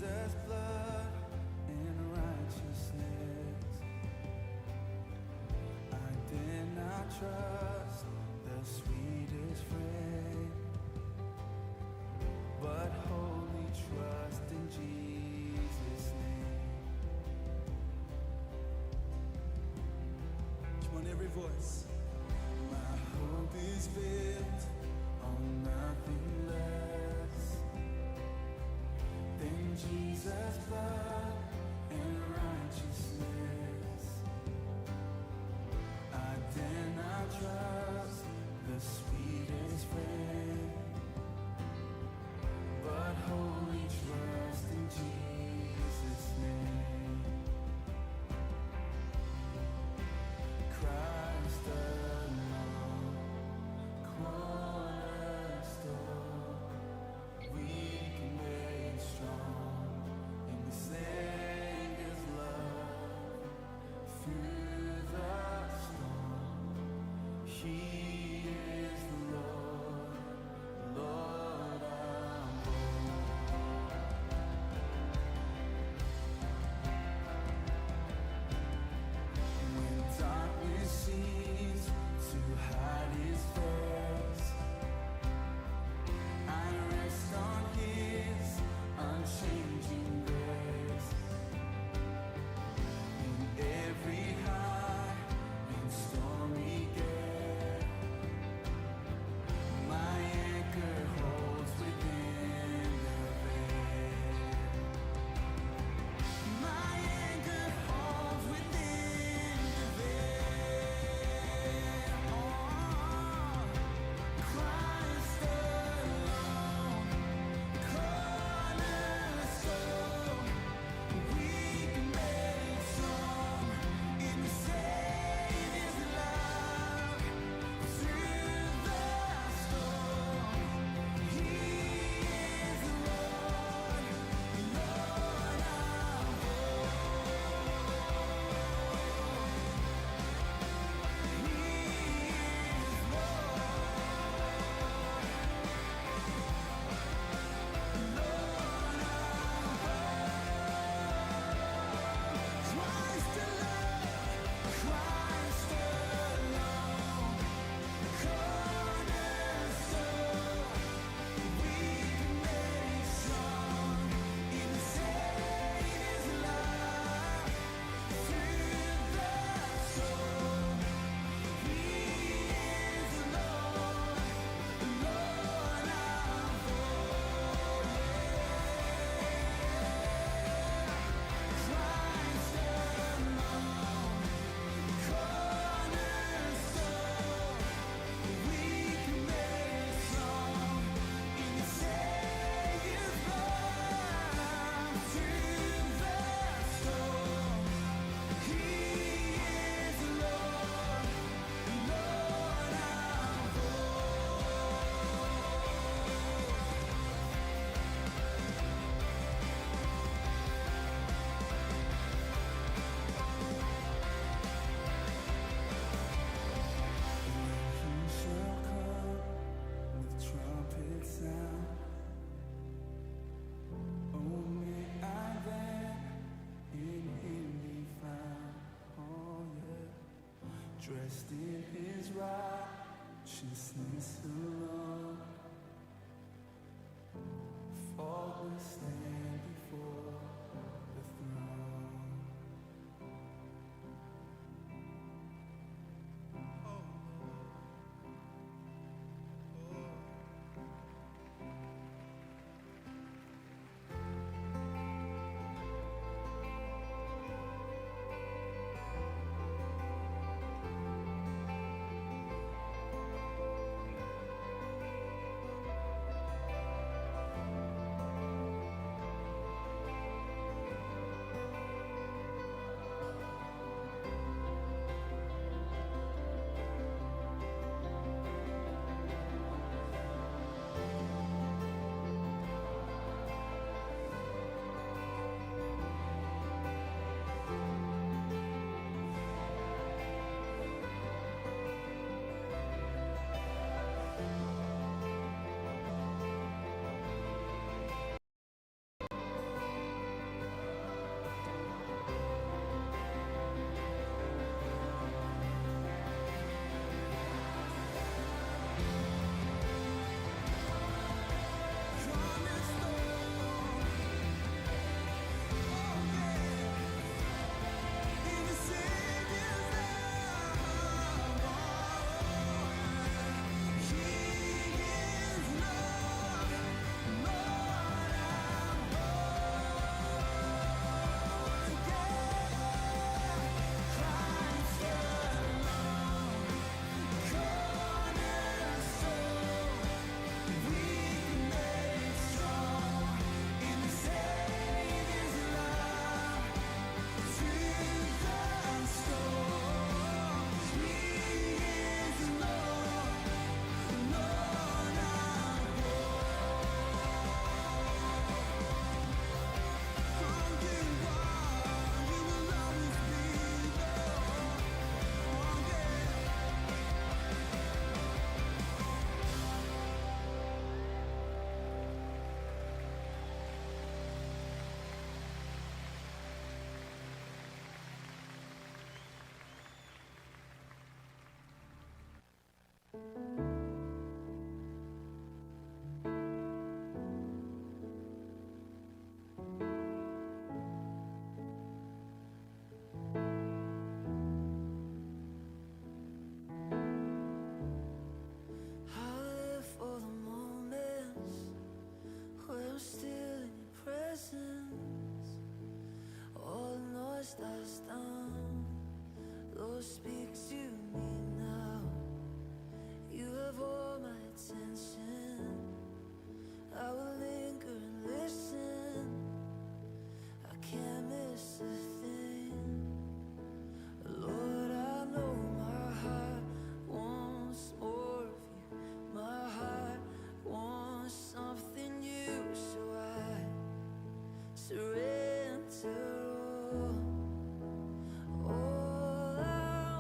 Jesus' blood and righteousness. I dare not trust the sweetest friend, but wholly trust in Jesus' name. Come on, every voice. My hope is built on nothing less than Jesus' blood and righteousness. I dare not trust the sweetest friend, but wholly trust in Jesus' name. Christ alone, cornerstone, weak and made strong in the Savior's love. Through the storm, He is the Lord, Lord of all. When darkness seems to hide His face, I rest on His unchanging grace. In every high and stormy gale, my anchor holds within the veil. My anchor holds within the veil. Christ alone, cornerstone, weak and made strong in the Savior's love. Through the storm, He is the Lord, Lord of all. He is Christ alone, Christ alone, cornerstone, weak and made strong in the Savior's love. Through the storm, He is the Lord, Lord of all. Christ alone, cornerstone, weak and made strong in the Savior's love. Through the storm, He is the Lord, Lord of He shall come with trumpet sound. Oh, may I then in Him be found. Oh, yeah. Dressed in His righteousness alone, faultless stand before the throne. That's done. Lord, speak to me now. You have all my attention. I will linger and listen. I can't miss a thing. Lord, I know my heart wants more of you. My heart wants something new, so I surrender all. All I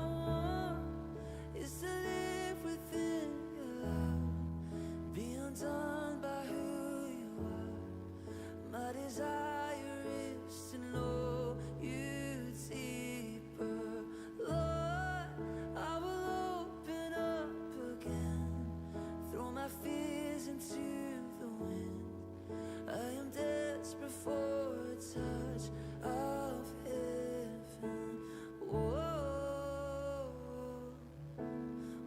want is to live within your love, be undone by who you are. My desire is to know you deeper. Lord, I will open up again, throw my fears into the wind. I am desperate for a touch of heaven. Whoa,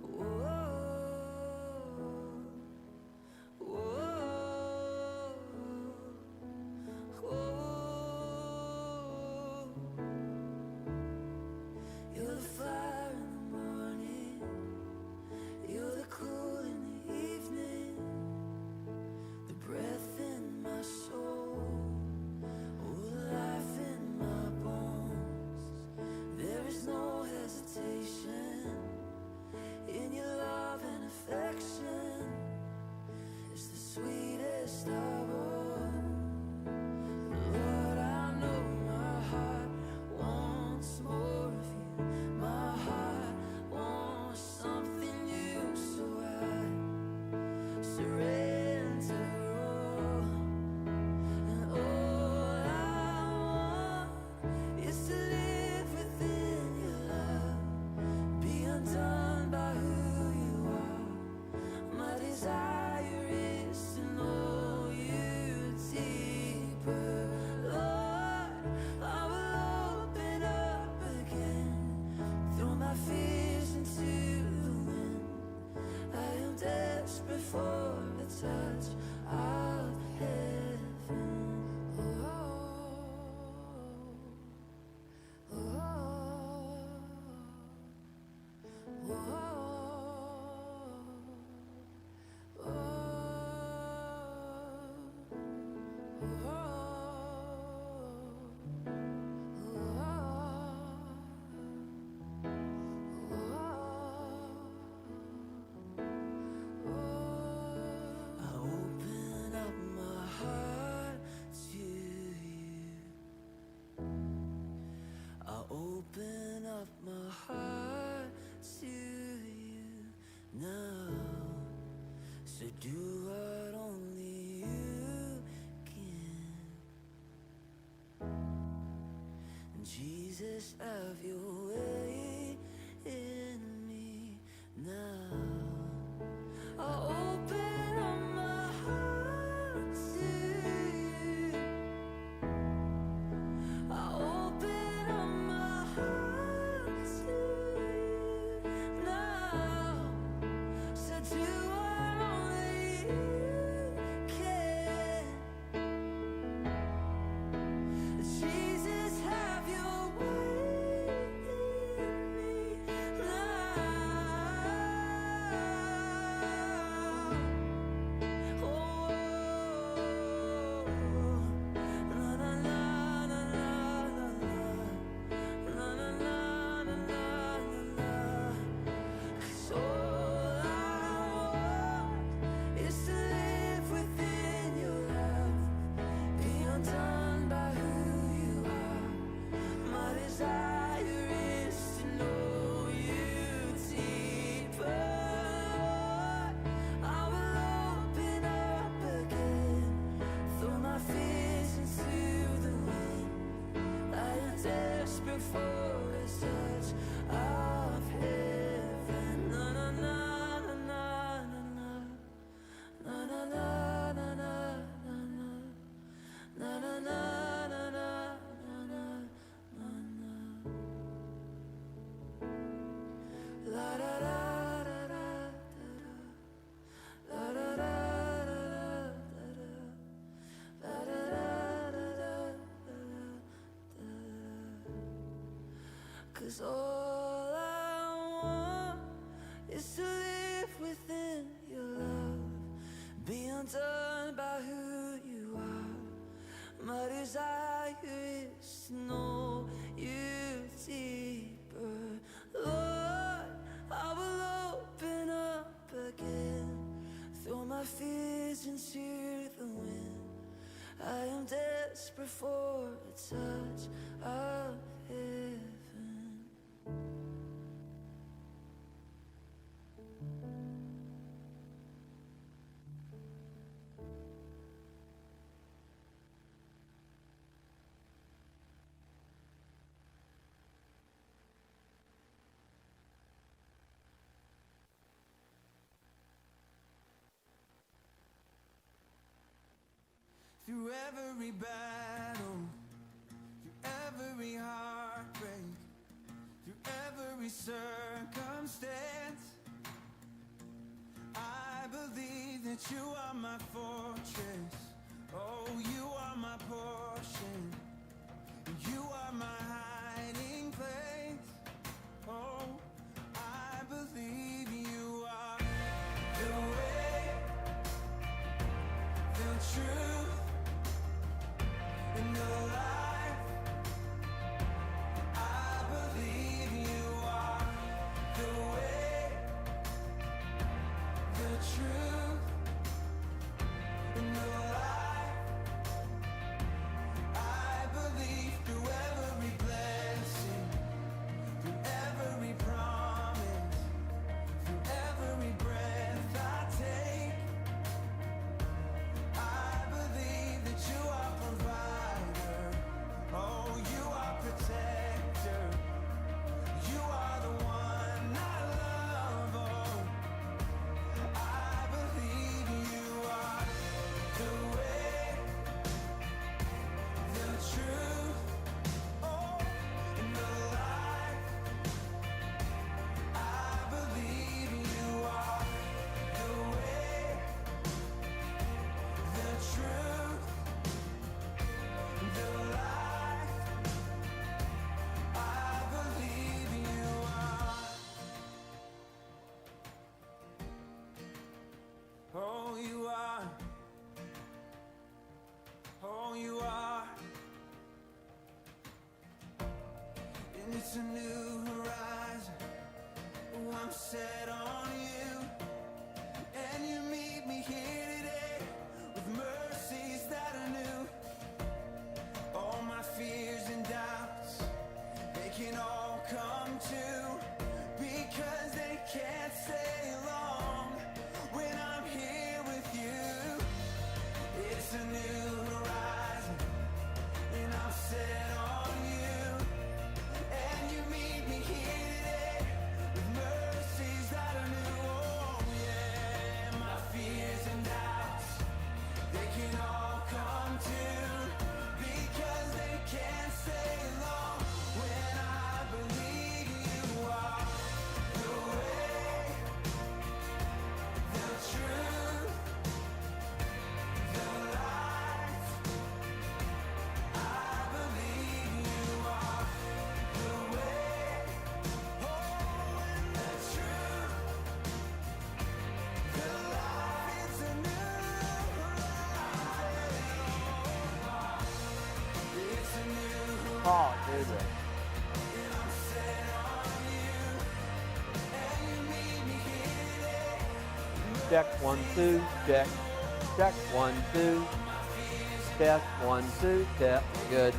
whoa, whoa, whoa. You're the fire in the morning, you're the cool in the evening, the breath in my soul, oh, the life in my bones. There is no hesitation in your love and affection. It's the sweetest of all. Lord, I know my heart wants more of you. My heart wants something new, so I surrender all. And all I want is to live within your love, be undone by who you are. My desire is to know you deeper. Lord, I will open up again, throw my fears into the wind. I am desperate for a touch of heaven. Oh, oh, oh, I open up my heart to you. I open up my heart to you now. So do what only you can. Jesus, have your way in me now. I open up my heart to you. I open up my heart to you now. So do what only you can. Jesus, have your way in me now. Oh, na na na na na na na na na na. 'Cause all I want is to live within your love, be undone by who you are. My desire is to know you deeper. I will open up again, throw my fears into the wind. I am desperate for a touch of heaven. Na na na na 'cause all I want is to live within your love, be undone by who you are. My desire is to know you deeper. Lord, I will open up again, throw my fears into the wind. I am desperate for a touch of heaven. Through every battle, through every heartbreak, through every circumstance, I believe that you are my fortress. Oh, you are my portion. You are my hiding place. Oh, I believe you are the way, the truth, in the life. I believe you are the way, the truth, in the life. I believe through every blessing, through every promise, through every breath I take. I believe that you are provider. Oh, you are protector. You are the one I love. Oh, I believe you are the way, the truth, oh, and the life. I believe you are the way, the truth, the life. I believe you are. Oh, you are. Oh, you are. And it's a new horizon. Oh, I'm set on you. And you meet me here today with mercies that are new. All my fears and doubts, they can all come true, because they can't stay long when I'm here with you. It's a new horizon, and I'm set on you. And you meet me here today with mercies that are new. Oh yeah, my fears and doubts, they can all come true, because they can't stay long when I believe you are the way, the truth, the life. I believe you are the way, oh, and the truth, the life. It's a new horizon. It's a new horizon. Oh, dude. And I'm set on you. And you meet me here today. Check 1 2, check. Check 1 2. Test 1 2, test. Good.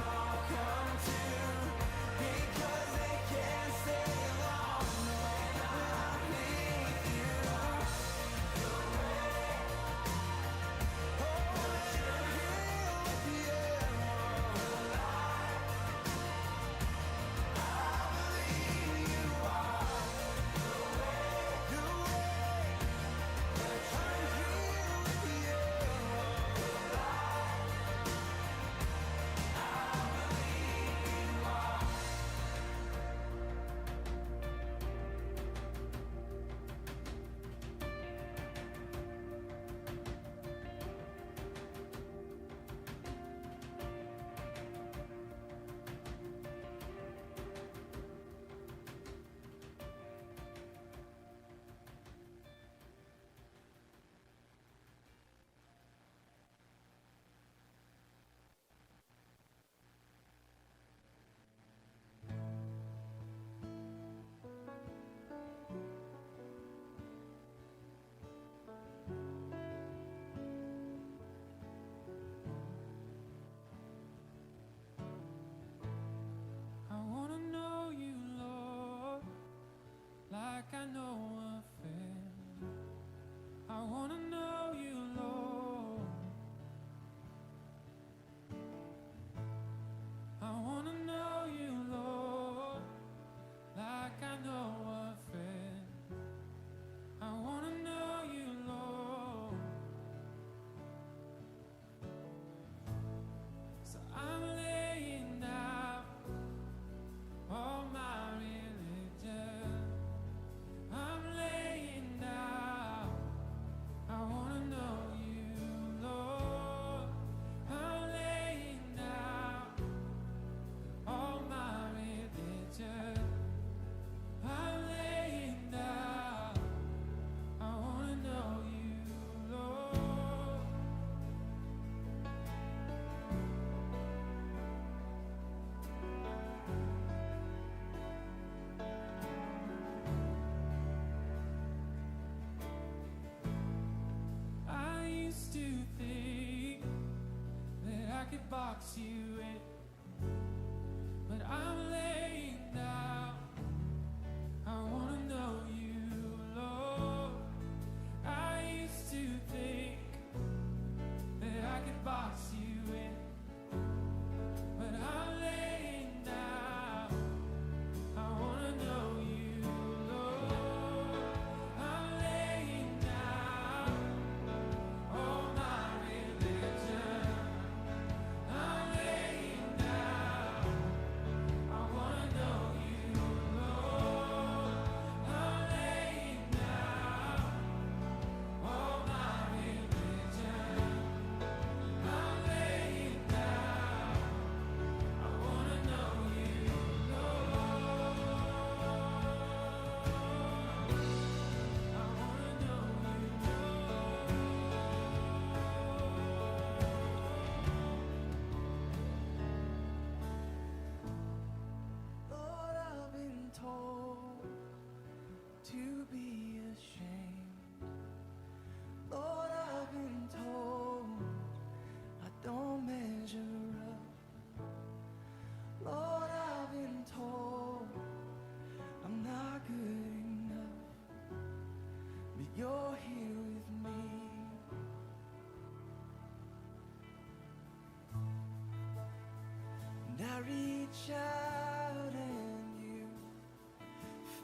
reach out and you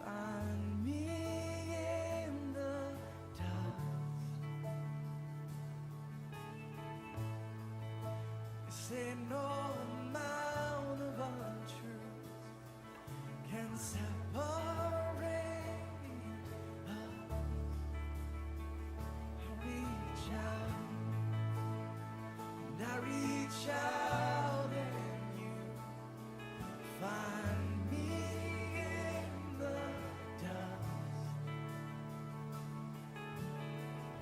find me in the dust. You say no amount of untruth can separate us. I reach out, and I reach out, and you find me in the dust.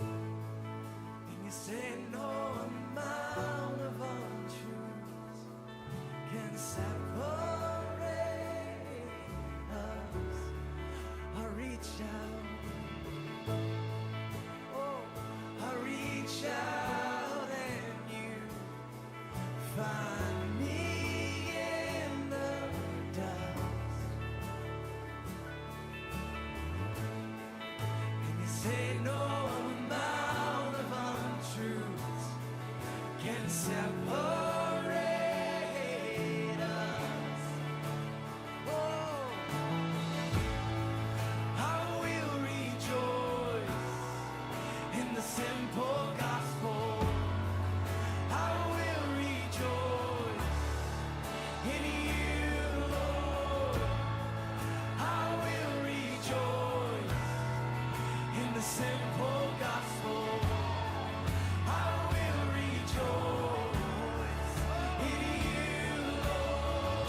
And you say no amount of untruths can separate us. I reach out, oh, I reach out, and you find me in the dust. And you say no amount of untruths can separate us. Oh, I will rejoice in the simple gospel. I will rejoice in you, Lord. I will rejoice in the simple gospel. I will rejoice in you, Lord.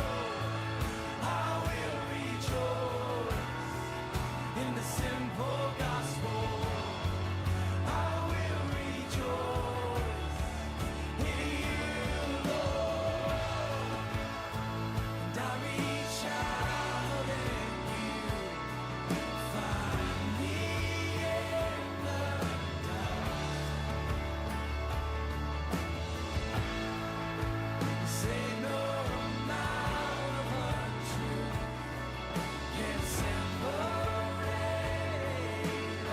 I will rejoice in the simple gospel. I will rejoice in you, Lord. And I reach out and you find me in the dust. You say no amount of untruth can separate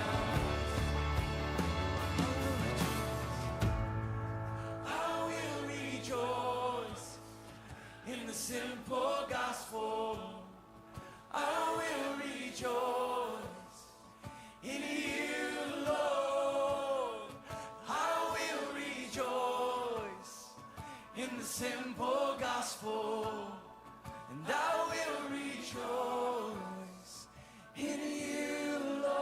us. I will rejoice in the simple gospel. I will rejoice in you, Lord. I will rejoice in the simple gospel. And I will rejoice in you, Lord.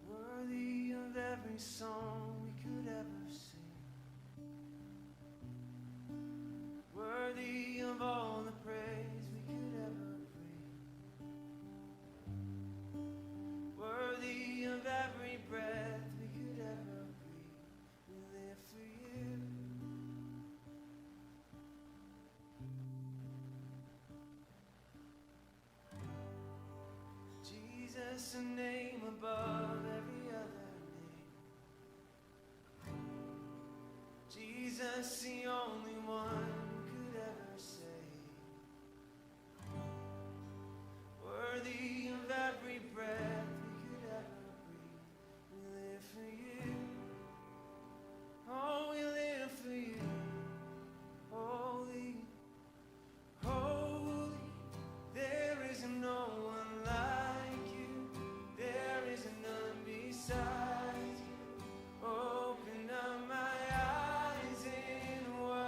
Worthy of every song we could ever sing, worthy of all the praise we could ever bring, worthy of every breath we could ever breathe. We live for you. Jesus, a name above every other name. Jesus, the only one who could ever save. Worthy of every breath we could ever breathe. We live for you. Oh, we live for you. Holy, holy, there is no one like you. There is none beside you. Open up my eyes in worship.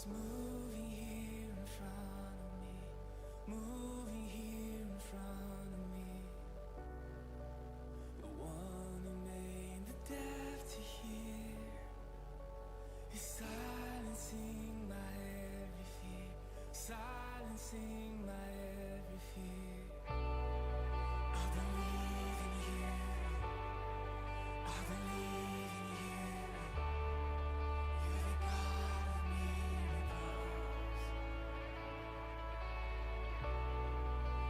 moving here in front of me, moving here in front of me. The one who made the deaf to hear is silencing my every fear, silencing my every fear. I believe in you, I believe in you. You're the God of miracles.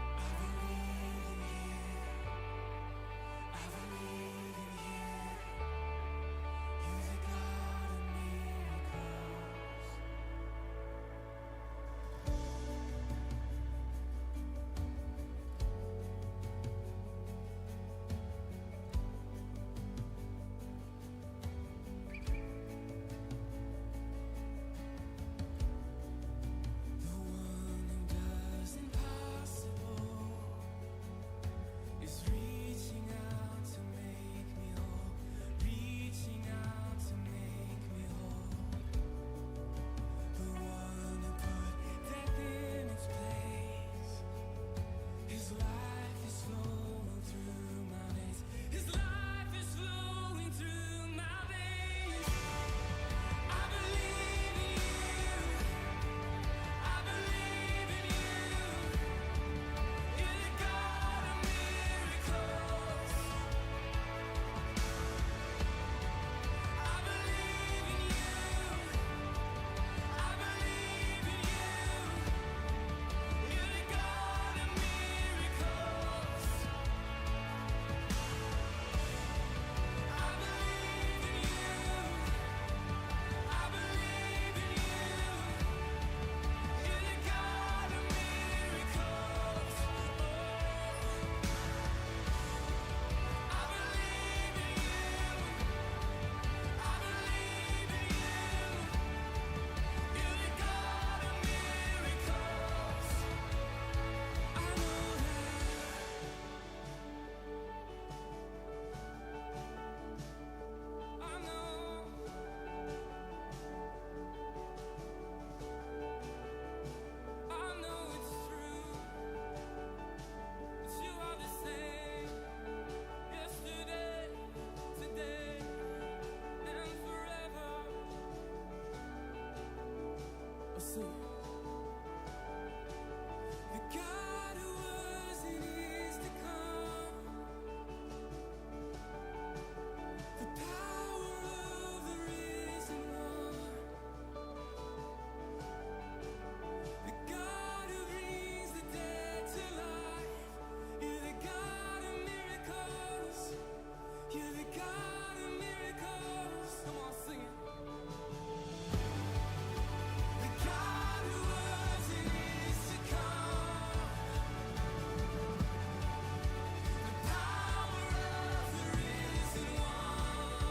I believe in you, I believe in you. You're the God of miracles. The one who does impossible is reaching out to make me whole, reaching out to make me whole. The one who put death in its place. His life is flowing through my veins. His life is flowing through my veins. I believe in you. I believe in you. You're the God of miracles. I believe in you. I believe in you. You're the God of miracles. I believe in you. I believe in you. You're the God of miracles. I believe in you. I believe in you. You're the God of miracles. I know that. I know. I know it's true. That you are the same. Yesterday, today, and forever. Let's sing. The God who was and is to come. The power of the risen one. The God who brings the dead to life. You're the God of miracles. You're the God of miracles. Come on, sing it. The God who was and is to come. The power of the risen one.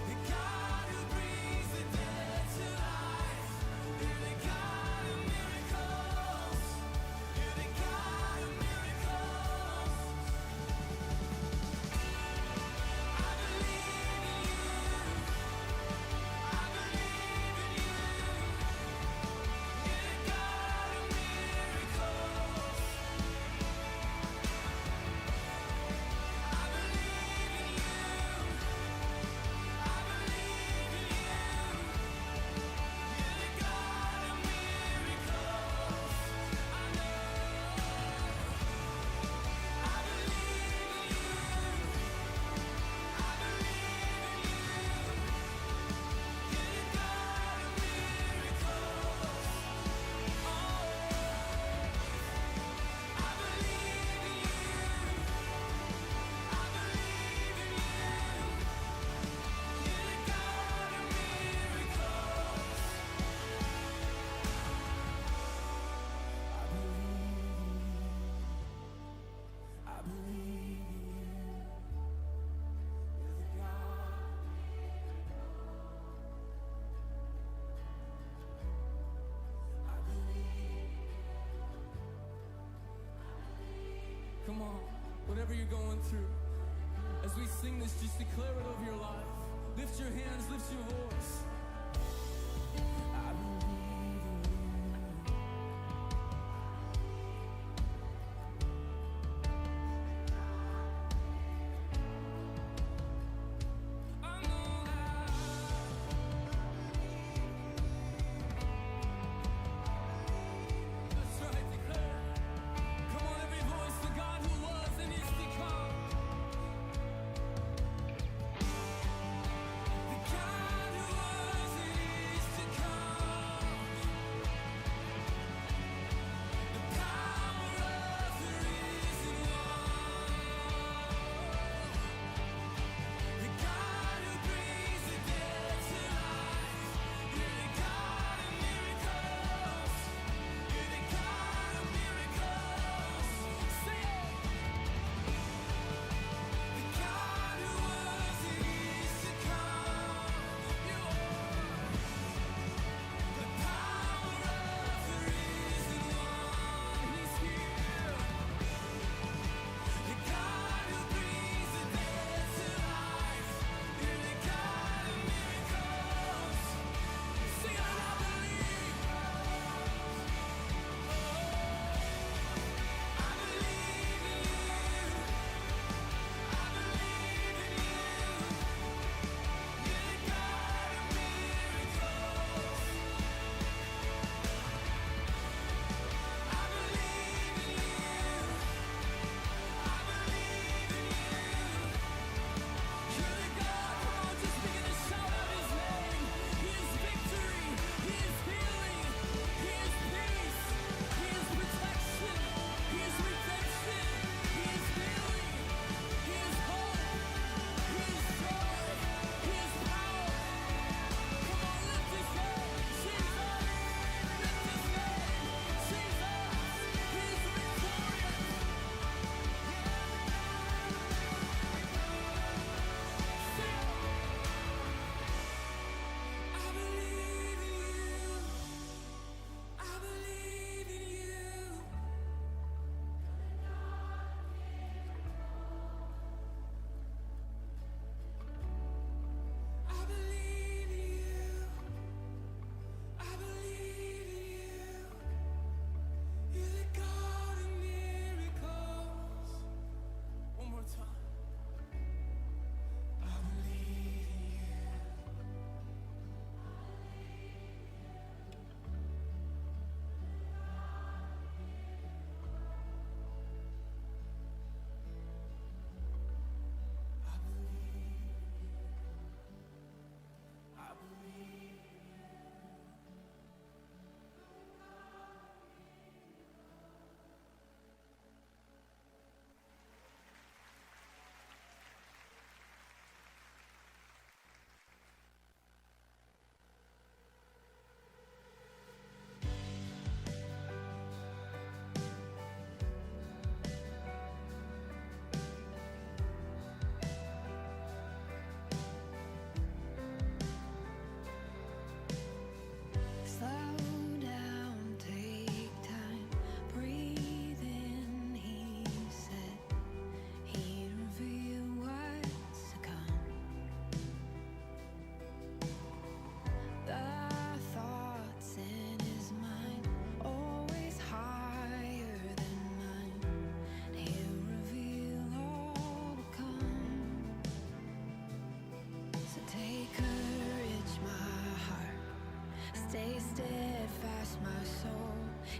The God who brings the dead to life. You're the God of miracles. You're the God of miracles. I believe in you. I believe in you. You're the God of miracles. I believe in you. I believe in you. You're the God of miracles. I know. I believe in you. I believe in you. You're the God of miracles. Oh, I believe in you. I believe in you. You're the God of miracles. I believe in you. You're the God. I believe. Come on, whatever you're going through, as we sing this, just declare it over your life. Lift your hands, lift your voice.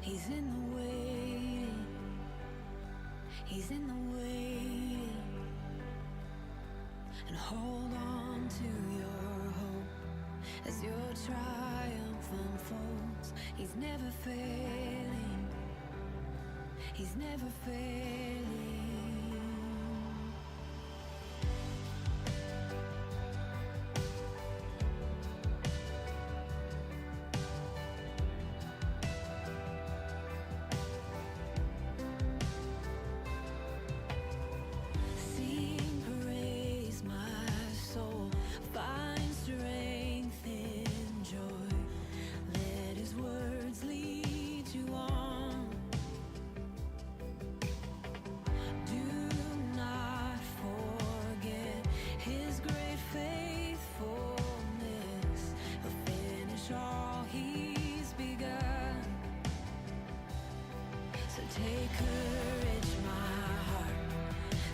He's in the waiting. He's in the waiting. And hold on to your hope as your triumph unfolds. He's never failing. He's never failing. Take courage, my heart.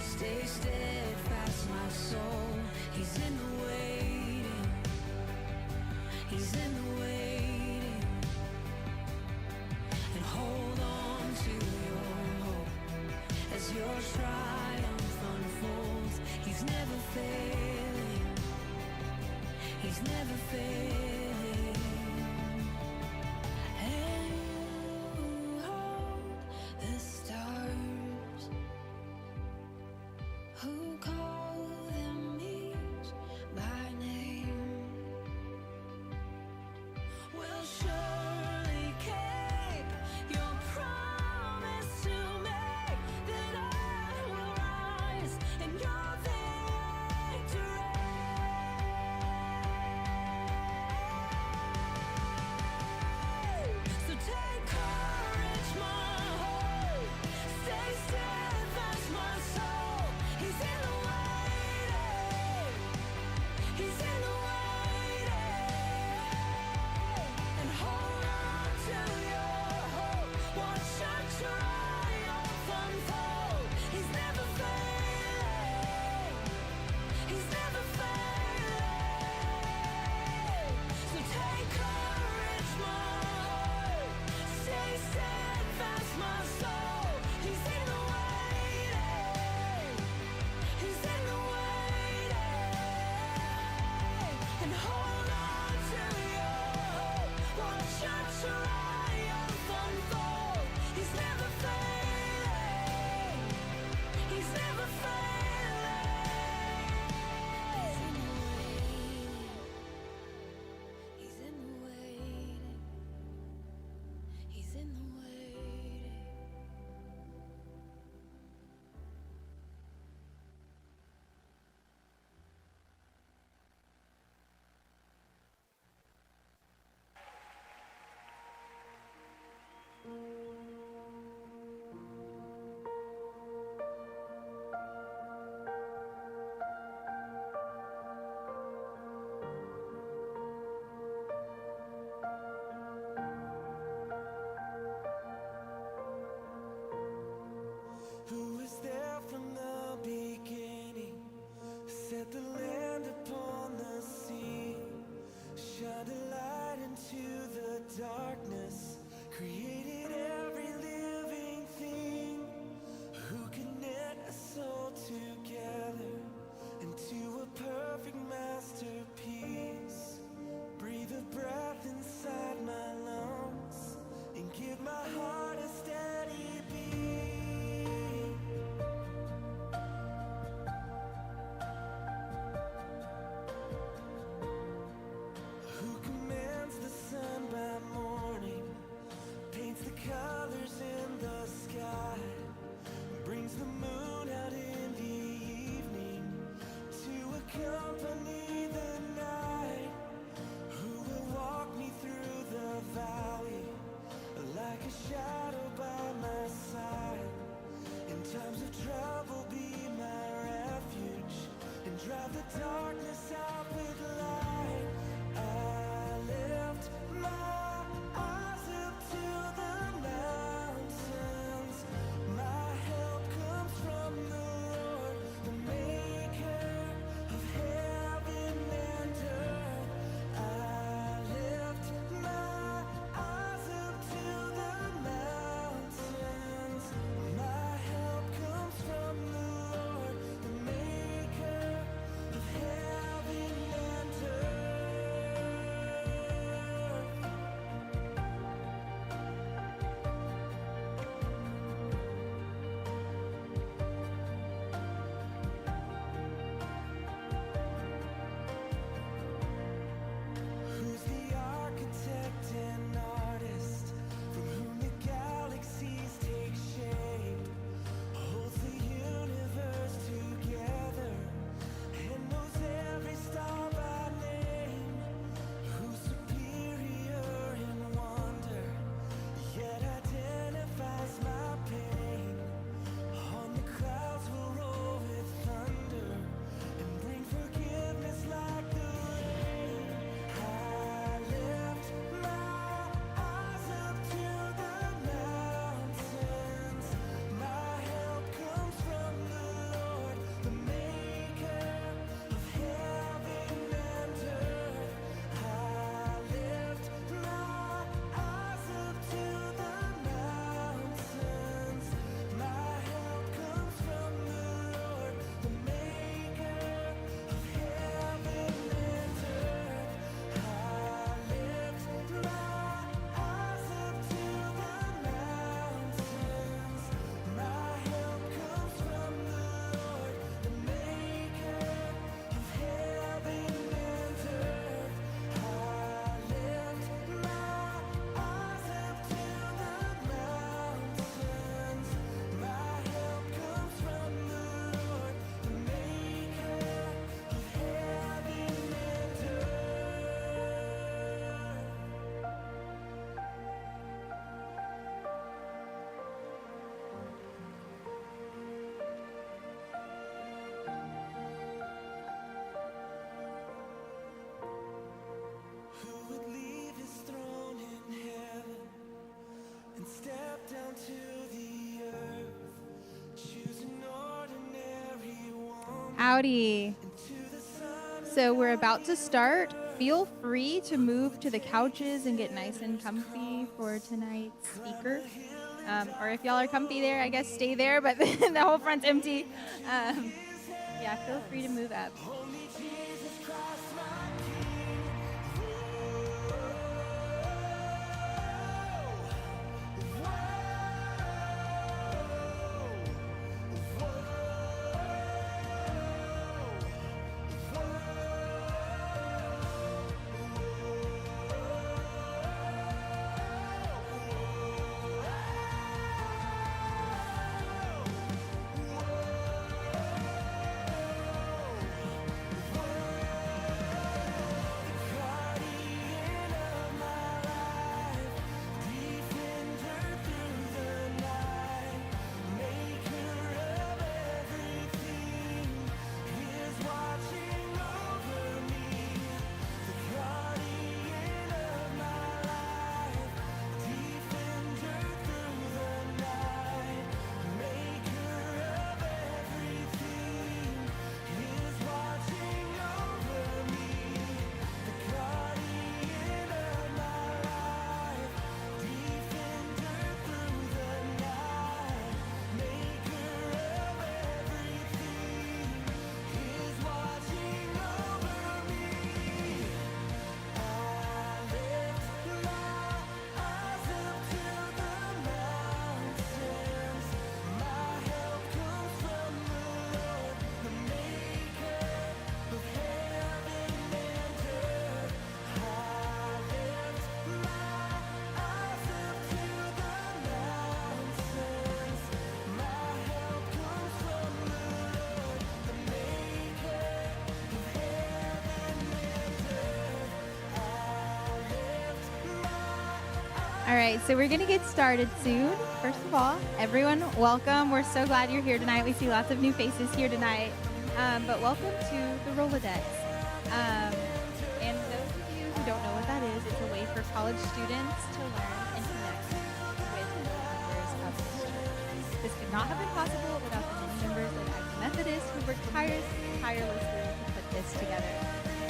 Stay steadfast, my soul. He's in the waiting. He's in the waiting. And hold on to your hope as your triumph unfolds. He's never failing. He's never failing. Who call them each by name will surely keep your promise to make, that I will rise in your victory. So take courage, my hope. Stay steadfast, my soul. He's in the waiting. He's in the waiting. And hold on to your hope. Watch your triumph unfold. He's never failing. He's never failing. So take courage, my heart. Stay steadfast, my soul. He's in the waiting. He's in the waiting. And hold on to your hope. Watch your triumph unfold. He's never failing. He's never failing. He's in the waiting. He's in the waiting. He's in the waiting. Who was there from the beginning? Set the land upon the sea. Shine a light into the darkness. Created every living thing. Who can knit a soul together into a perfect masterpiece? Breathe a breath inside my lungs and give my heart a steady beat. Howdy. So we're about to start. Feel free to move to the couches and get nice and comfy for tonight's speaker. Or if y'all are comfy there, I guess stay there, but the whole front's empty. Yeah, feel free to move up. All right, so we're going to get started soon. First of all, everyone, welcome. We're so glad you're here tonight. We see lots of new faces here tonight. But welcome to the Rolodex. And those of you who don't know what that is, it's a way for college students to learn and connect with the members of this church. This could not have been possible without the many members of Aggie Methodist who worked tirelessly to put this together.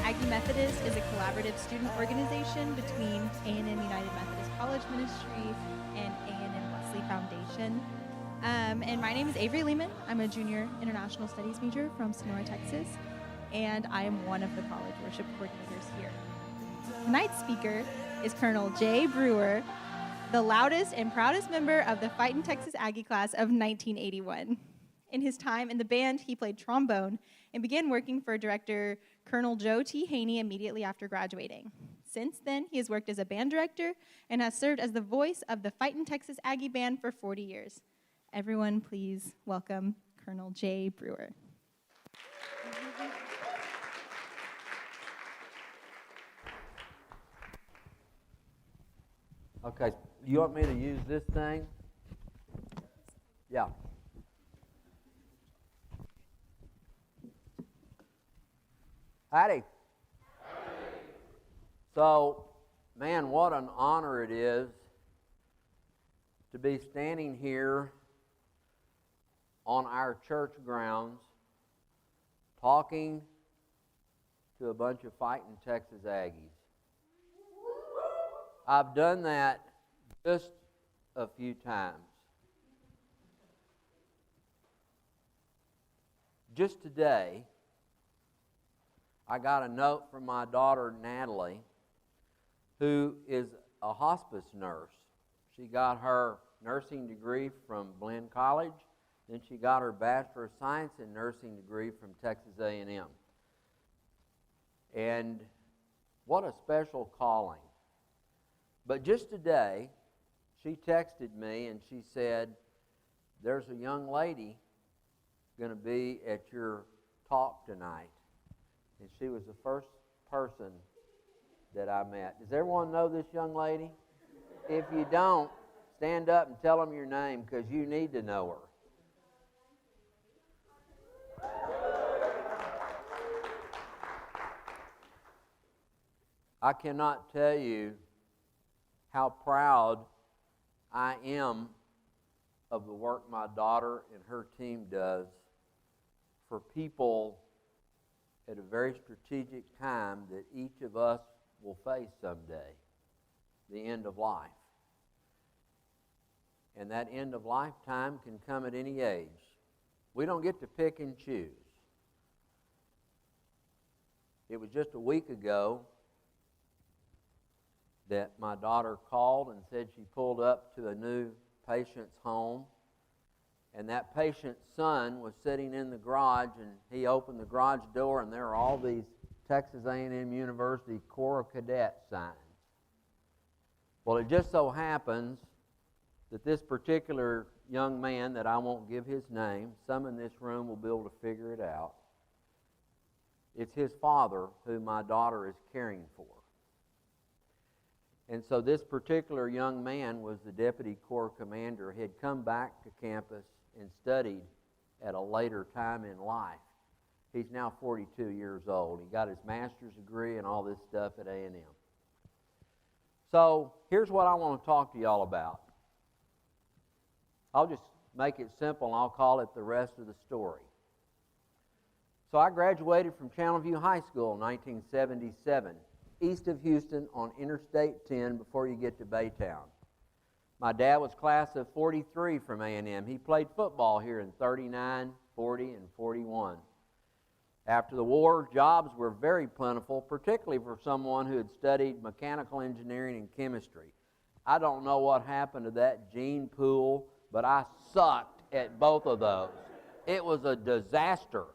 Aggie Methodist is a collaborative student organization between A&M United Methodist College Ministry and A&M Wesley Foundation. And my name is Avery Lehman. I'm a junior international studies major from Sonora, Texas, and I am one of the college worship coordinators here. Tonight's speaker is Colonel Jay Brewer, the loudest and proudest member of the Fightin' Texas Aggie class of 1981. In his time in the band, he played trombone and began working for director Colonel Joe T. Haney immediately after graduating. Since then, he has worked as a band director and has served as the voice of the Fightin' Texas Aggie Band for 40 years. Everyone, please welcome Colonel Jay Brewer. Okay, you want me to use this thing? Yeah. Howdy. So, man, what an honor it is to be standing here on our church grounds talking to a bunch of Fightin' Texas Aggies. I've done that just a few times. Just today, I got a note from my daughter, Natalie, who is a hospice nurse. She got her nursing degree from Blinn College, then she got her Bachelor of Science in Nursing degree from Texas A&M. And what a special calling. But just today, she texted me and she said, there's a young lady going to be at your talk tonight. And she was the first person that I met. Does everyone know this young lady? If you don't, stand up and tell them your name because you need to know her. I cannot tell you how proud I am of the work my daughter and her team does for people at a very strategic time that each of us will face someday, the end of life. And that end of lifetime can come at any age. We don't get to pick and choose. It was just a week ago that my daughter called and said she pulled up to a new patient's home, and that patient's son was sitting in the garage, and he opened the garage door, and there were all these Texas A&M University Corps of Cadet signs. Well, it just so happens that this particular young man, that I won't give his name, some in this room will be able to figure it out. It's his father who my daughter is caring for. And so this particular young man was the deputy corps commander. He had come back to campus and studied at a later time in life. He's now 42 years old. He got his master's degree and all this stuff at A&M. So here's what I want to talk to y'all about. I'll just make it simple and I'll call it the rest of the story. So I graduated from Channelview High School in 1977, east of Houston on Interstate 10 before you get to Baytown. My dad was class of 43 from A&M. He played football here in 39, 40, and 41. After the war, jobs were very plentiful, particularly for someone who had studied mechanical engineering and chemistry. I don't know what happened to that gene pool, but I sucked at both of those. It was a disaster.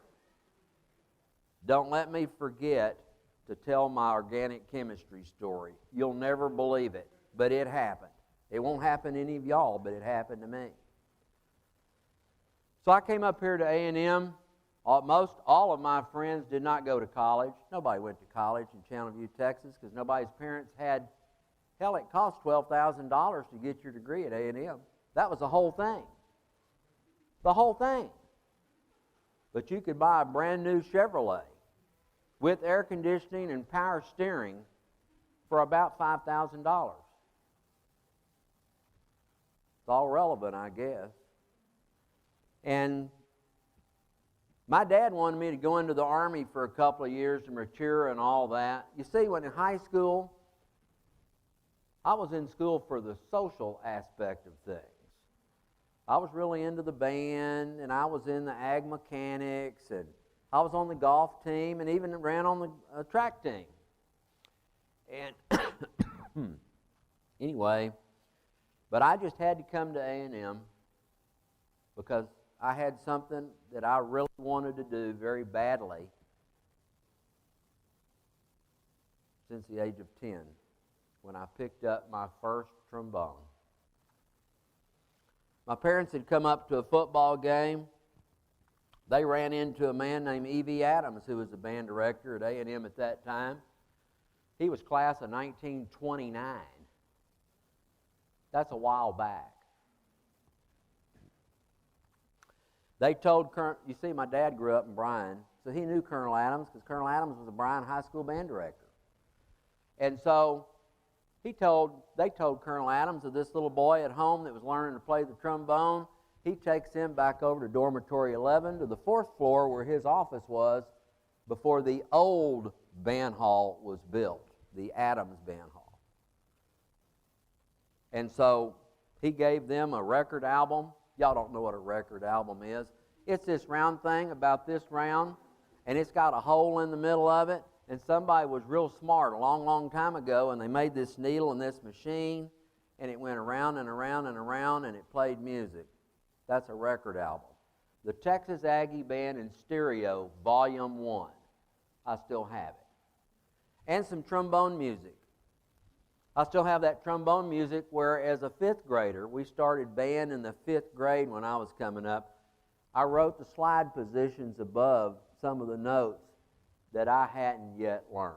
Don't let me forget to tell my organic chemistry story. You'll never believe it, but it happened. It won't happen to any of y'all, but it happened to me. So I came up here to A&M. Most all of my friends did not go to college. Nobody went to college in Channelview, Texas, because nobody's parents had, hell, it cost $12,000 to get your degree at A&M. That was the whole thing. The whole thing. But you could buy a brand new Chevrolet with air conditioning and power steering for about $5,000. It's all relevant, I guess. And my dad wanted me to go into the Army for a couple of years to mature and all that. You see, when in high school, I was in school for the social aspect of things. I was really into the band, and I was in the ag mechanics, and I was on the golf team, and even ran on the track team. And anyway, but I just had to come to A&M because I had something that I really wanted to do very badly since the age of 10, when I picked up my first trombone. My parents had come up to a football game. They ran into a man named E.V. Adams, who was the band director at A&M at that time. He was class of 1929. That's a while back. They told you see, my dad grew up in Bryan, so he knew Colonel Adams because Colonel Adams was a Bryan High School band director. And so they told Colonel Adams of this little boy at home that was learning to play the trombone. He takes him back over to dormitory 11 to the 4th floor where his office was before the old band hall was built, the Adams Band Hall. And so he gave them a record album. Y'all don't know what a record album is. It's this round thing about this round, and it's got a hole in the middle of it. And somebody was real smart a long, long time ago, and they made this needle and this machine, and it went around and around and around, and it played music. That's a record album. The Texas Aggie Band in Stereo, Volume 1. I still have it. And some trombone music. I still have that trombone music where, as a 5th grader, we started band in the 5th grade when I was coming up. I wrote the slide positions above some of the notes that I hadn't yet learned.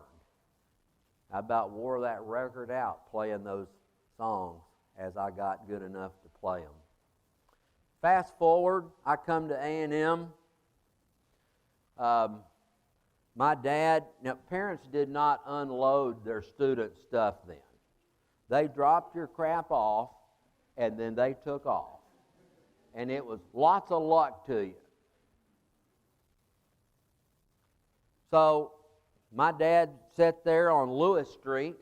I about wore that record out playing those songs as I got good enough to play them. Fast forward, I come to A&M. My dad, now parents did not unload their student stuff then. They dropped your crap off and then they took off. And it was lots of luck to you. So my dad sat there on Lewis Street,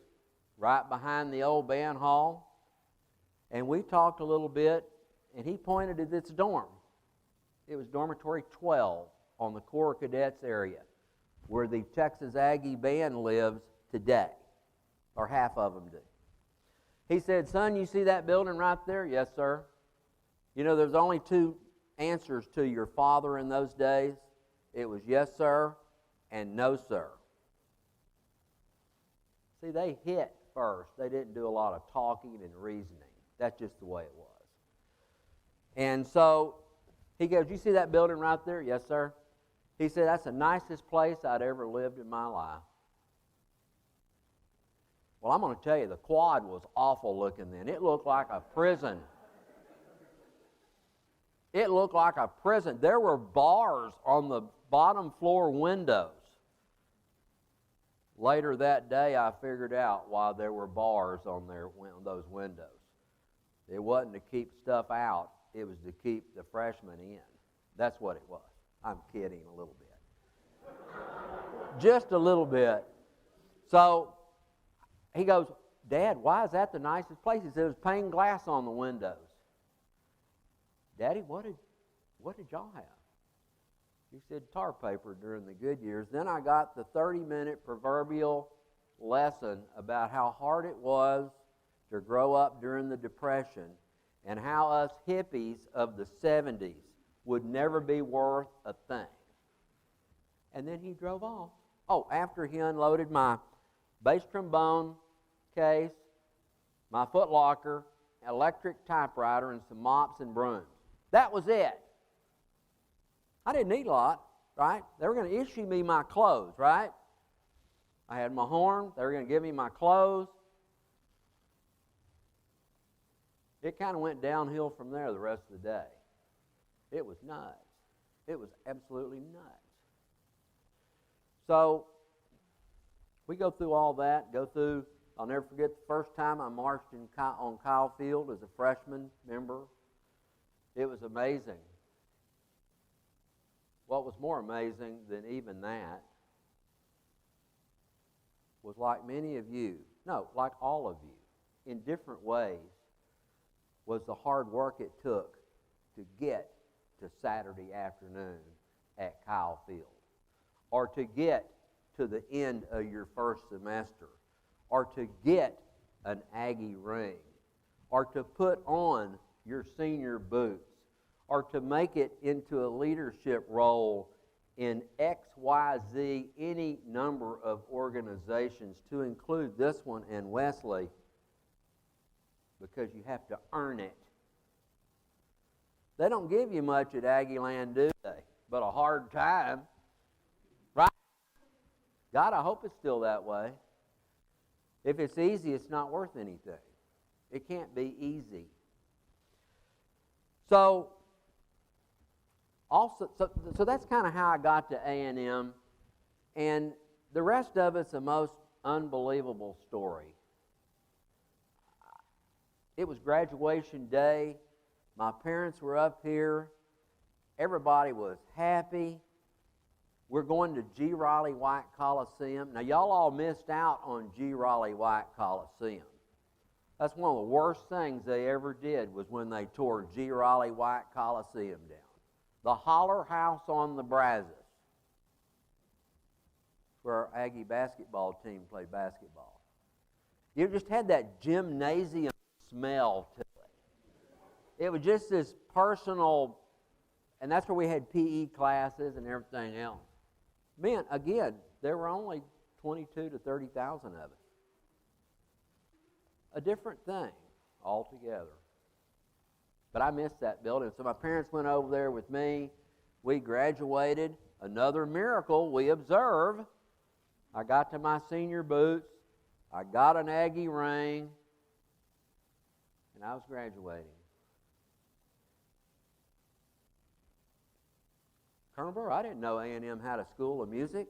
right behind the old band hall, and we talked a little bit, and he pointed at this dorm. It was dormitory 12 on the Corps Cadets area, where the Texas Aggie band lives today, or half of them do. He said, "Son, you see that building right there?" "Yes, sir." You know, there's only two answers to your father in those days. It was yes, sir, and no, sir. See, they hit first. They didn't do a lot of talking and reasoning. That's just the way it was. And so he goes, "You see that building right there?" "Yes, sir." He said, "That's the nicest place I'd ever lived in my life." Well, I'm going to tell you, the quad was awful looking then. It looked like a prison. It looked like a prison. There were bars on the bottom floor windows. Later that day, I figured out why there were bars on those windows. It wasn't to keep stuff out. It was to keep the freshmen in. That's what it was. I'm kidding a little bit. Just a little bit. So he goes, "Dad, why is that the nicest place?" He said, "It was pane glass on the windows." "Daddy, what did y'all have?" He said, "Tar paper during the good years." Then I got the 30-minute proverbial lesson about how hard it was to grow up during the Depression and how us hippies of the 70s would never be worth a thing. And then he drove off. Oh, after he unloaded my bass trombone case, my footlocker, electric typewriter, and some mops and brooms. That was it. I didn't need a lot, right? They were going to issue me my clothes, right? I had my horn. They were going to give me my clothes. It kind of went downhill from there the rest of the day. It was nuts. It was absolutely nuts. So we go through all that, I'll never forget the first time I marched on Kyle Field as a freshman member. It was amazing. What was more amazing than even that was, like many of you, no, like all of you, in different ways, was the hard work it took to get to Saturday afternoon at Kyle Field, or to get to the end of your first semester, or to get an Aggie ring, or to put on your senior boots, or to make it into a leadership role in XYZ, any number of organizations, to include this one and Wesley, because you have to earn it. They don't give you much at Aggie Land, do they? But a hard time, right? God, I hope it's still that way. If it's easy, it's not worth anything. It can't be easy. So that's kind of how I got to A&M, and the rest of it's a most unbelievable story. It was graduation day. My parents were up here. Everybody was happy. We're going to G. Riley White Coliseum. Now, y'all all missed out on G. Riley White Coliseum. That's one of the worst things they ever did, was when they tore G. Riley White Coliseum down. The Holler House on the Brazos, where our Aggie basketball team played basketball. You just had that gymnasium smell to it. It was just this personal, and that's where we had PE classes and everything else. Man, again, there were only 22 to 30,000 of us. A different thing altogether. But I missed that building. So my parents went over there with me. We graduated. Another miracle we observe. I got to my senior boots. I got an Aggie ring. And I was graduating. Colonel Burr, I didn't know A&M had a school of music.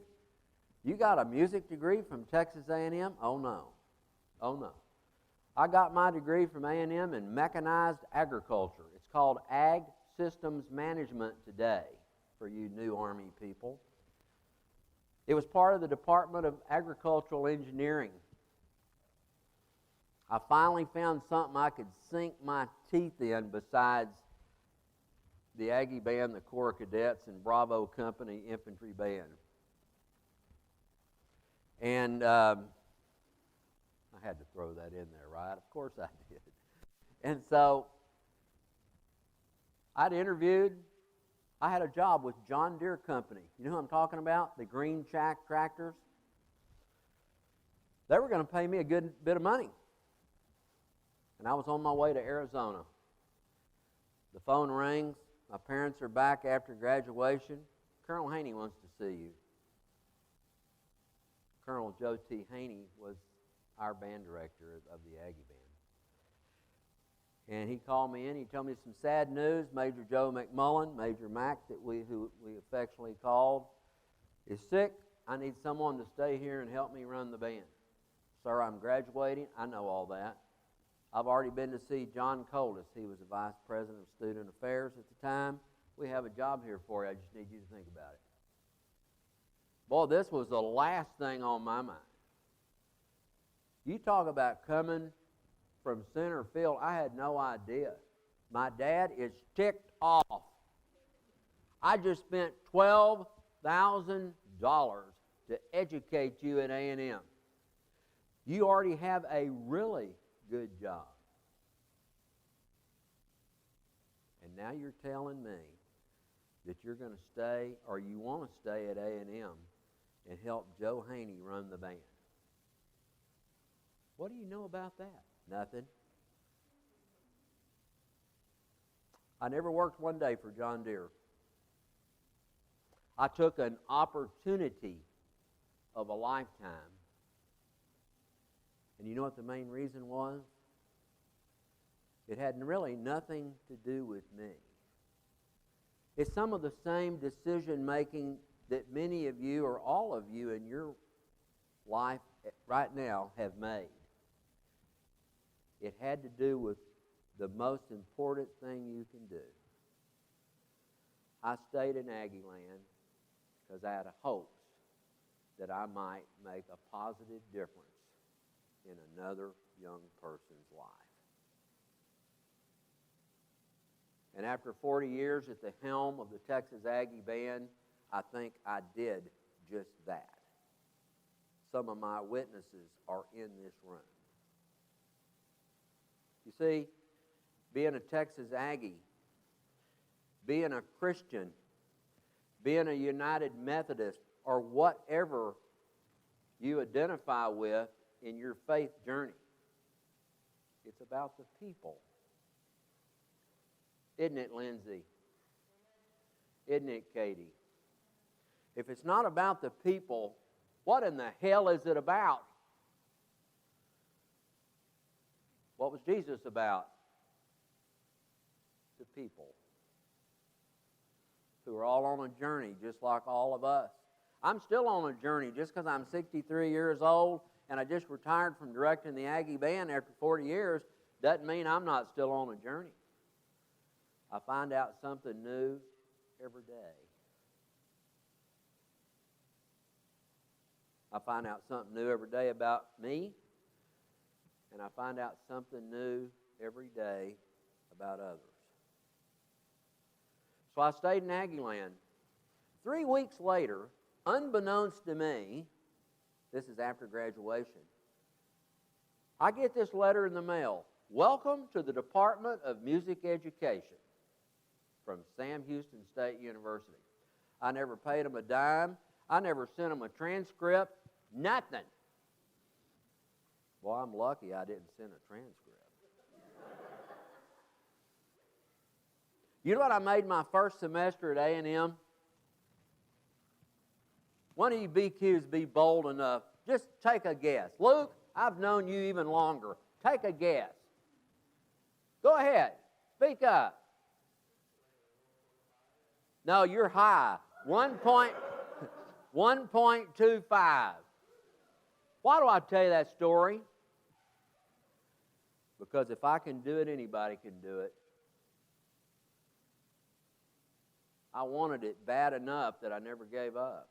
You got a music degree from Texas A&M? Oh, no. Oh, no. I got my degree from A&M in mechanized agriculture. It's called Ag Systems Management today, for you new Army people. It was part of the Department of Agricultural Engineering. I finally found something I could sink my teeth in besides the Aggie Band, the Corps Cadets, and Bravo Company Infantry Band. And I had to throw that in there, right? Of course I did. And so I'd interviewed. I had a job with John Deere Company. You know who I'm talking about? The green shack tractors. They were going to pay me a good bit of money. And I was on my way to Arizona. The phone rings. My parents are back after graduation. Colonel Haney wants to see you. Colonel Joe T. Haney was our band director of the Aggie Band. And he called me in. He told me some sad news. Major Joe McMullen, Major Mac, who we affectionately called, is sick. I need someone to stay here and help me run the band. Sir, I'm graduating. I know all that. I've already been to see John Coldis. He was the Vice President of Student Affairs at the time. We have a job here for you. I just need you to think about it. Boy, this was the last thing on my mind. You talk about coming from center field. I had no idea. My dad is ticked off. I just spent $12,000 to educate you at A&M. You already have a really good job. And now you're telling me that you're going to stay, or you want to stay at A&M and help Joe Haney run the band. What do you know about that? Nothing. I never worked one day for John Deere. I took an opportunity of a lifetime. And you know what the main reason was? It had really nothing to do with me. It's some of the same decision making that many of you, or all of you in your life right now, have made. It had to do with the most important thing you can do. I stayed in Aggie land because I had hopes that I might make a positive difference in another young person's life. And after 40 years at the helm of the Texas Aggie Band, I think I did just that. Some of my witnesses are in this room. You see, being a Texas Aggie, being a Christian, being a United Methodist, or whatever you identify with in your faith journey, it's about the people. Isn't it, Lindsay? Isn't it, Katie? If it's not about the people, what in the hell is it about? What was Jesus about? The people who are all on a journey just like all of us. I'm still on a journey. Just because I'm 63 years old and I just retired from directing the Aggie Band after 40 years doesn't mean I'm not still on a journey. I find out something new every day. I find out something new every day about me, and I find out something new every day about others. So I stayed in Aggie land. 3 weeks later, unbeknownst to me, this is after graduation, I get this letter in the mail. Welcome to the Department of Music Education from Sam Houston State University. I never paid them a dime. I never sent them a transcript. Nothing. Well, I'm lucky I didn't send a transcript. You know what I made my first semester at A&M? One of you BQs be bold enough. Just take a guess. Luke, I've known you even longer. Take a guess. Go ahead. Speak up. No, you're high. 1.25. Why do I tell you that story? Because if I can do it, anybody can do it. I wanted it bad enough that I never gave up.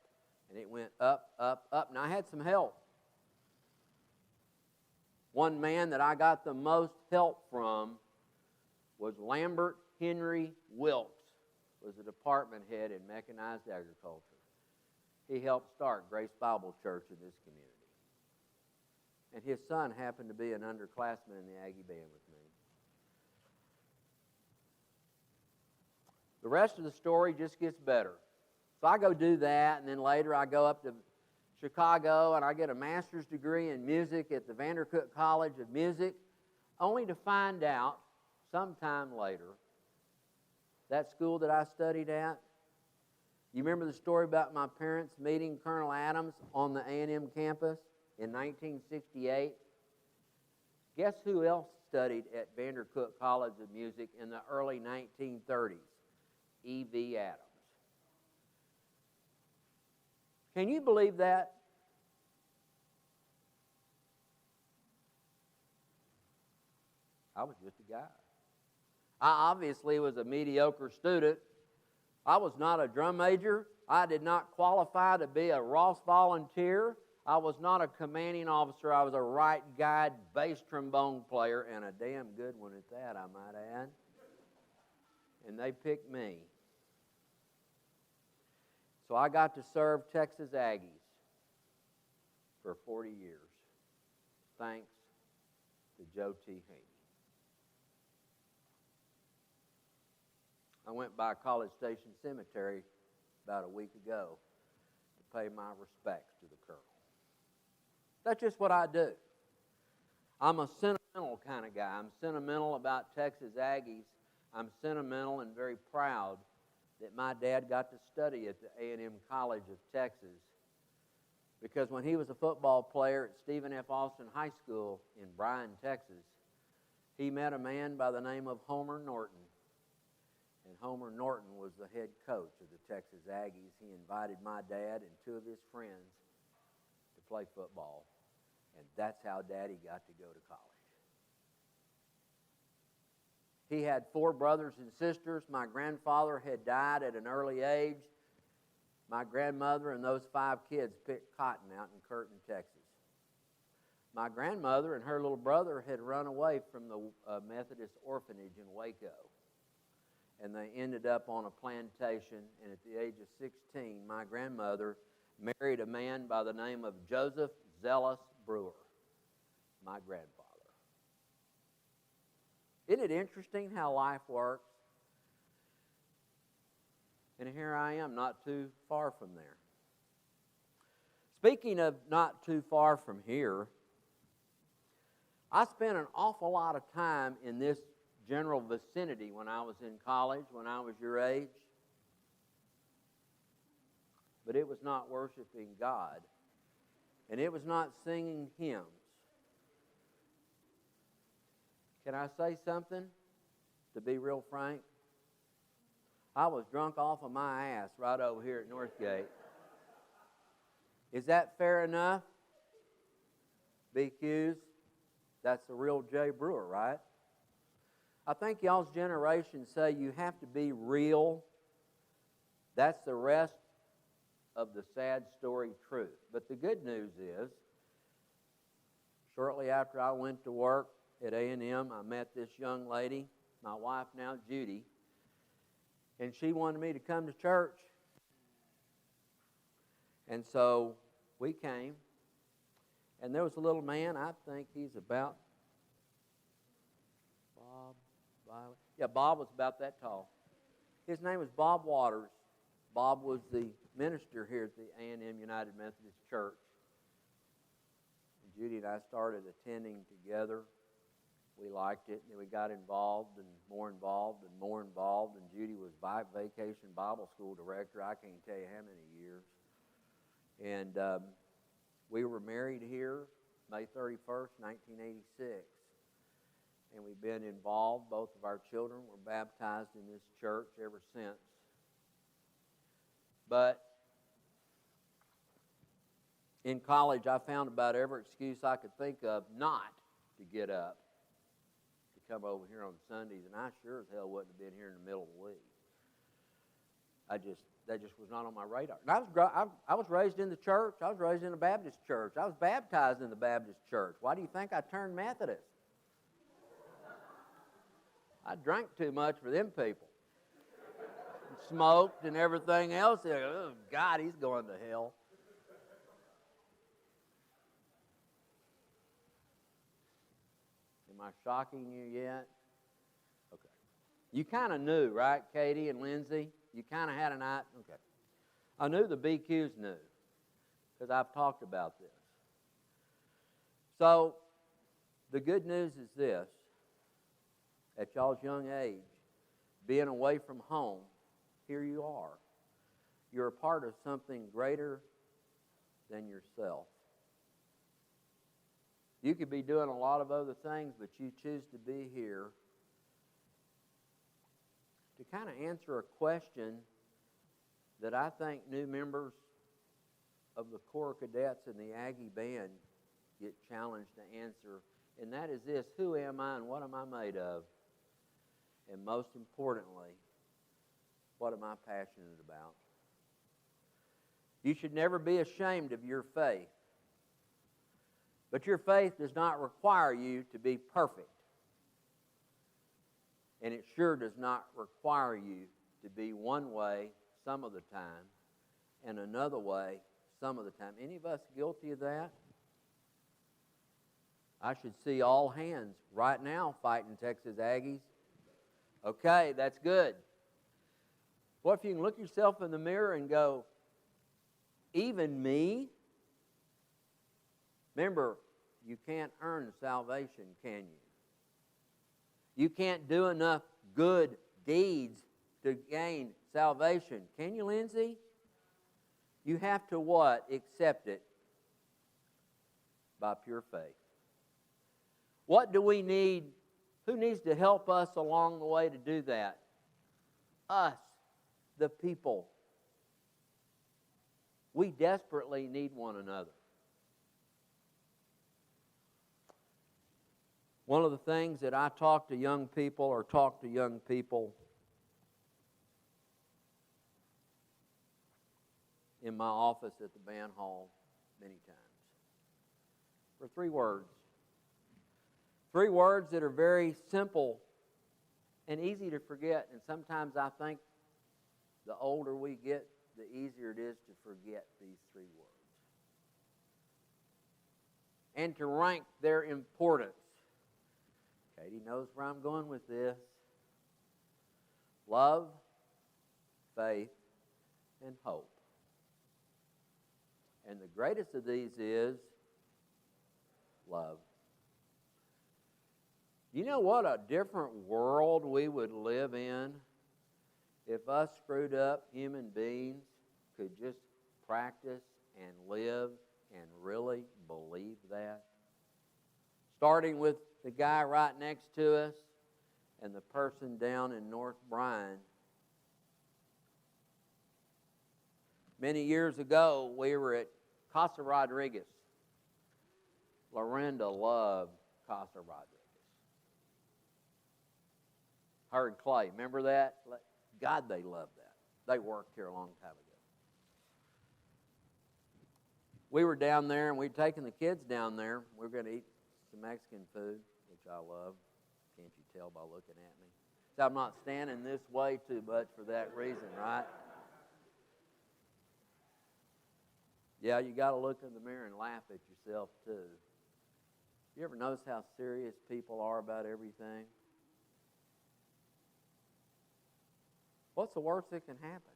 And it went up, up, up. And I had some help. One man that I got the most help from was Lambert Henry Wilkes, was the department head in mechanized agriculture. He helped start Grace Bible Church in this community. And his son happened to be an underclassman in the Aggie band with me. The rest of the story just gets better. So I go do that, and then later I go up to Chicago, and I get a master's degree in music at the Vandercook College of Music, only to find out sometime later that school that I studied at, you remember the story about my parents meeting Colonel Adams on the A&M campus in 1968? Guess who else studied at Vandercook College of Music in the early 1930s? E.V. Adams. Can you believe that? I was just a guy. I obviously was a mediocre student. I was not a drum major. I did not qualify to be a Ross volunteer. I was not a commanding officer. I was a right guide bass trombone player, and a damn good one at that, I might add. And they picked me. So I got to serve Texas Aggies for 40 years, thanks to Joe T. Haney. I went by College Station Cemetery about a week ago to pay my respects to the colonel. That's just what I do. I'm a sentimental kind of guy. I'm sentimental about Texas Aggies. I'm sentimental and very proud that my dad got to study at the A&M College of Texas, because when he was a football player at Stephen F. Austin High School in Bryan, Texas, he met a man by the name of Homer Norton. And Homer Norton was the head coach of the Texas Aggies. He invited my dad and two of his friends to play football. And that's how Daddy got to go to college. He had 4 brothers and sisters. My grandfather had died at an early age. My grandmother and those 5 kids picked cotton out in Curtin, Texas. My grandmother and her little brother had run away from the Methodist orphanage in Waco. And they ended up on a plantation, and at the age of 16, my grandmother married a man by the name of Joseph Zealous Brewer, my grandfather. Isn't it interesting how life works? And here I am, not too far from there. Speaking of not too far from here, I spent an awful lot of time in this general vicinity when I was in college, when I was your age. But it was not worshiping God, and it was not singing hymns. Can I say something? To be real frank, I was drunk off of my ass right over here at Northgate. Is that fair enough? BQs? That's the real Jay Brewer, right? I think y'all's generation say you have to be real. That's the rest of the sad story truth. But the good news is, shortly after I went to work at A&M, I met this young lady, my wife now, Judy, and she wanted me to come to church. And so we came, and there was a little man, I think he's about Bob was about that tall. His name was Bob Waters. Bob was the minister here at the A&M United Methodist Church. And Judy and I started attending together. We liked it, and we got involved and more involved and more involved, and Judy was vacation Bible school director, I can't tell you how many years. And we were married here May 31st, 1986. And we've been involved. Both of our children were baptized in this church ever since. But in college, I found about every excuse I could think of not to get up to come over here on Sundays, and I sure as hell wouldn't have been here in the middle of the week. That just was not on my radar. And I was raised in the church. I was raised in a Baptist church. I was baptized in the Baptist church. Why do you think I turned Methodist? I drank too much for them people. Smoked and everything else. Oh, God, he's going to hell. Am I shocking you yet? Okay. You kind of knew, right, Katie and Lindsay? You kind of had an idea. Okay. I knew the BQs knew because I've talked about this. So, the good news is this. At y'all's young age, being away from home, here you are. You're a part of something greater than yourself. You could be doing a lot of other things, but you choose to be here to kind of answer a question that I think new members of the Corps Cadets and the Aggie Band get challenged to answer, and that is this: who am I and what am I made of? And most importantly, what am I passionate about? You should never be ashamed of your faith. But your faith does not require you to be perfect. And it sure does not require you to be one way some of the time and another way some of the time. Any of us guilty of that? I should see all hands right now fighting Texas Aggies. Okay, that's good. What if you can look yourself in the mirror and go, even me? Remember, you can't earn salvation, can you? You can't do enough good deeds to gain salvation. Can you, Lindsay? You have to what? Accept it by pure faith. What do we need? Who needs to help us along the way to do that? Us, the people. We desperately need one another. One of the things that I talk to young people in my office at the band hall many times for 3 words. 3 words that are very simple and easy to forget. And sometimes I think the older we get, the easier it is to forget these 3 words. And to rank their importance. Katie knows where I'm going with this. Love, faith, and hope. And the greatest of these is love. You know what a different world we would live in if us screwed up human beings could just practice and live and really believe that? Starting with the guy right next to us and the person down in North Bryan. Many years ago, we were at Casa Rodriguez. Lorinda loved Casa Rodriguez. Her and Clay, remember that? God, they loved that. They worked here a long time ago. We were down there, and we'd taken the kids down there. We were going to eat some Mexican food, which I love. Can't you tell by looking at me? So I'm not standing this way too much for that reason, right? Yeah, you got to look in the mirror and laugh at yourself too. You ever notice how serious people are about everything? What's the worst that can happen?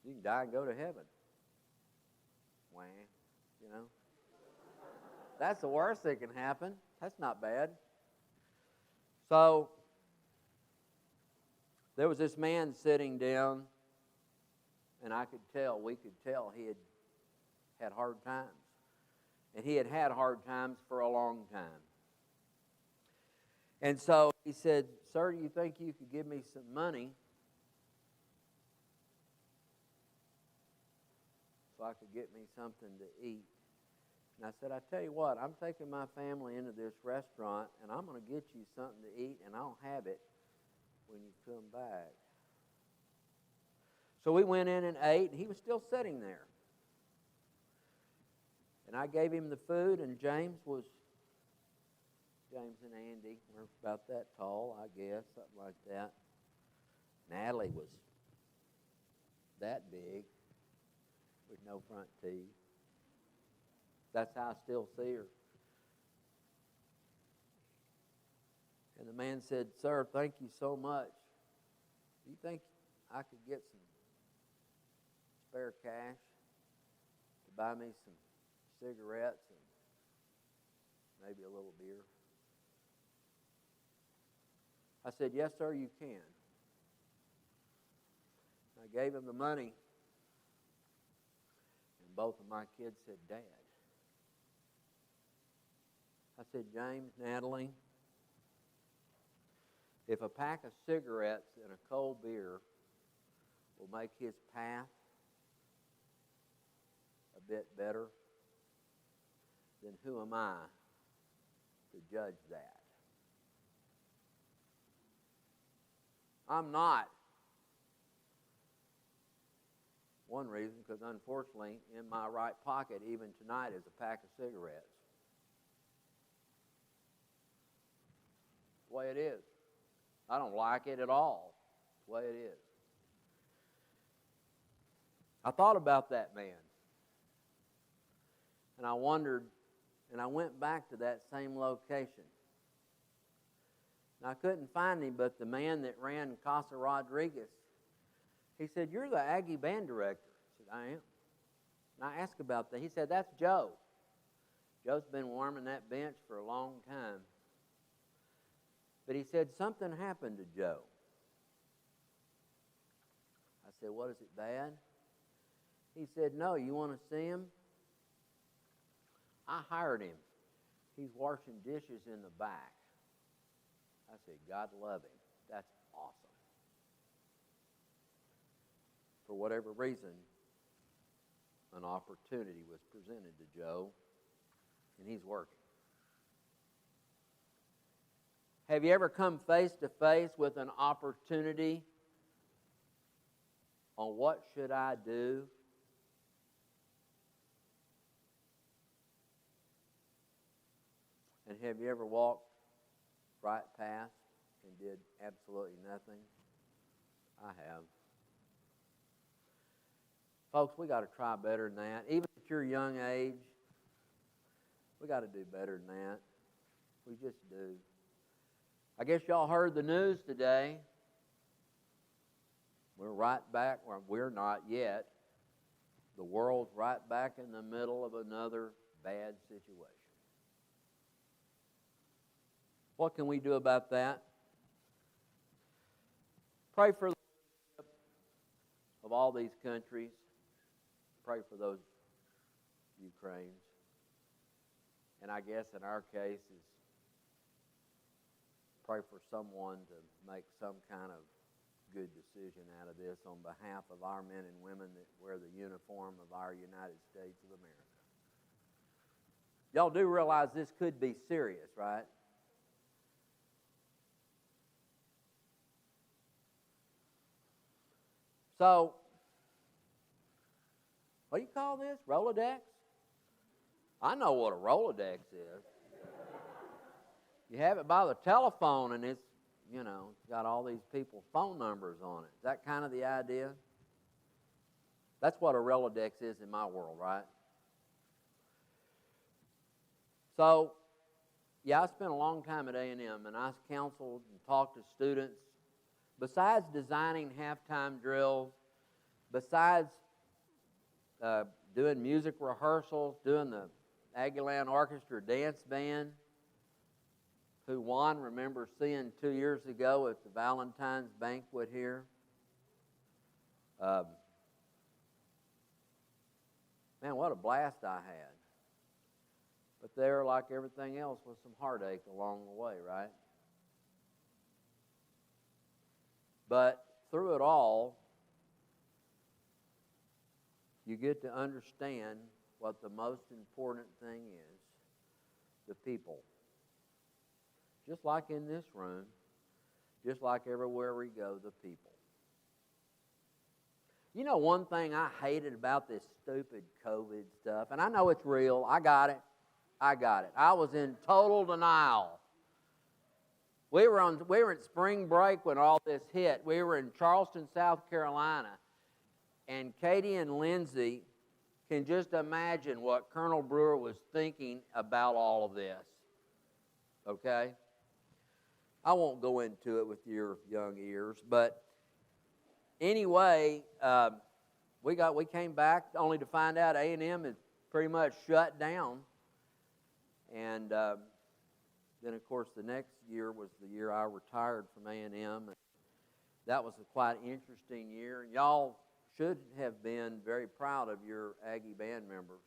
You can die and go to heaven. Wah, you know? That's the worst that can happen. That's not bad. So, there was this man sitting down, and we could tell he had hard times. And he had had hard times for a long time. And so he said, "Sir, do you think you could give me some money so I could get me something to eat?" And I said, "I tell you what, I'm taking my family into this restaurant, and I'm going to get you something to eat, and I'll have it when you come back." So we went in and ate, and he was still sitting there. And I gave him the food, and James and Andy were about that tall, I guess, something like that. Natalie was that big with no front teeth. That's how I still see her. And the man said, "Sir, thank you so much. Do you think I could get some spare cash to buy me some cigarettes and maybe a little beer?" I said, "Yes, sir, you can." I gave him the money, and both of my kids said, "Dad." I said, "James, Natalie, if a pack of cigarettes and a cold beer will make his path a bit better, then who am I to judge that?" I'm not. One reason, because unfortunately, in my right pocket, even tonight, is a pack of cigarettes. It's the way it is. I don't like it at all. It's the way it is. I thought about that man. And I wondered, and I went back to that same location. And I couldn't find him, but the man that ran Casa Rodriguez, he said, "You're the Aggie band director." I said, "I am." And I asked about that. He said, "That's Joe. Joe's been warming that bench for a long time." But he said, "Something happened to Joe." I said, "What, is it bad?" He said, "No, you want to see him? I hired him. He's washing dishes in the back." I said, "God love him. That's awesome." For whatever reason, an opportunity was presented to Joe, and he's working. Have you ever come face to face with an opportunity on what should I do? And have you ever walked right past and did absolutely nothing? I have. Folks, we got to try better than that. Even at your young age, we got to do better than that. We just do. I guess y'all heard the news today. We're right back, well, we're not yet. The world's right back in the middle of another bad situation. What can we do about that? Pray for the leadership of all these countries. Pray for those Ukraines. And I guess in our case is pray for someone to make some kind of good decision out of this on behalf of our men and women that wear the uniform of our United States of America. Y'all do realize this could be serious, right? So, what do you call this? Rolodex? I know what a Rolodex is. You have it by the telephone, and it's, it's got all these people's phone numbers on it. Is that kind of the idea? That's what a Rolodex is in my world, right? So, I spent a long time at A&M, and I counseled and talked to students. Besides designing halftime drills, besides doing music rehearsals, doing the Aggieland Orchestra Dance Band, who Juan remembers seeing 2 years ago at the Valentine's banquet here. Man, what a blast I had. But there, like everything else, was some heartache along the way, right? But through it all, you get to understand what the most important thing is, the people. Just like in this room, just like everywhere we go, the people. You know, one thing I hated about this stupid COVID stuff, and I know it's real. I got it. I was in total denial. We were at spring break when all this hit. We were in Charleston, South Carolina, and Katie and Lindsay can just imagine what Colonel Brewer was thinking about all of this. Okay? I won't go into it with your young ears, but anyway, we came back only to find out A&M is pretty much shut down, and then of course the next year was the year I retired from A&M, and that was a quite interesting year. And y'all should have been very proud of your Aggie band members.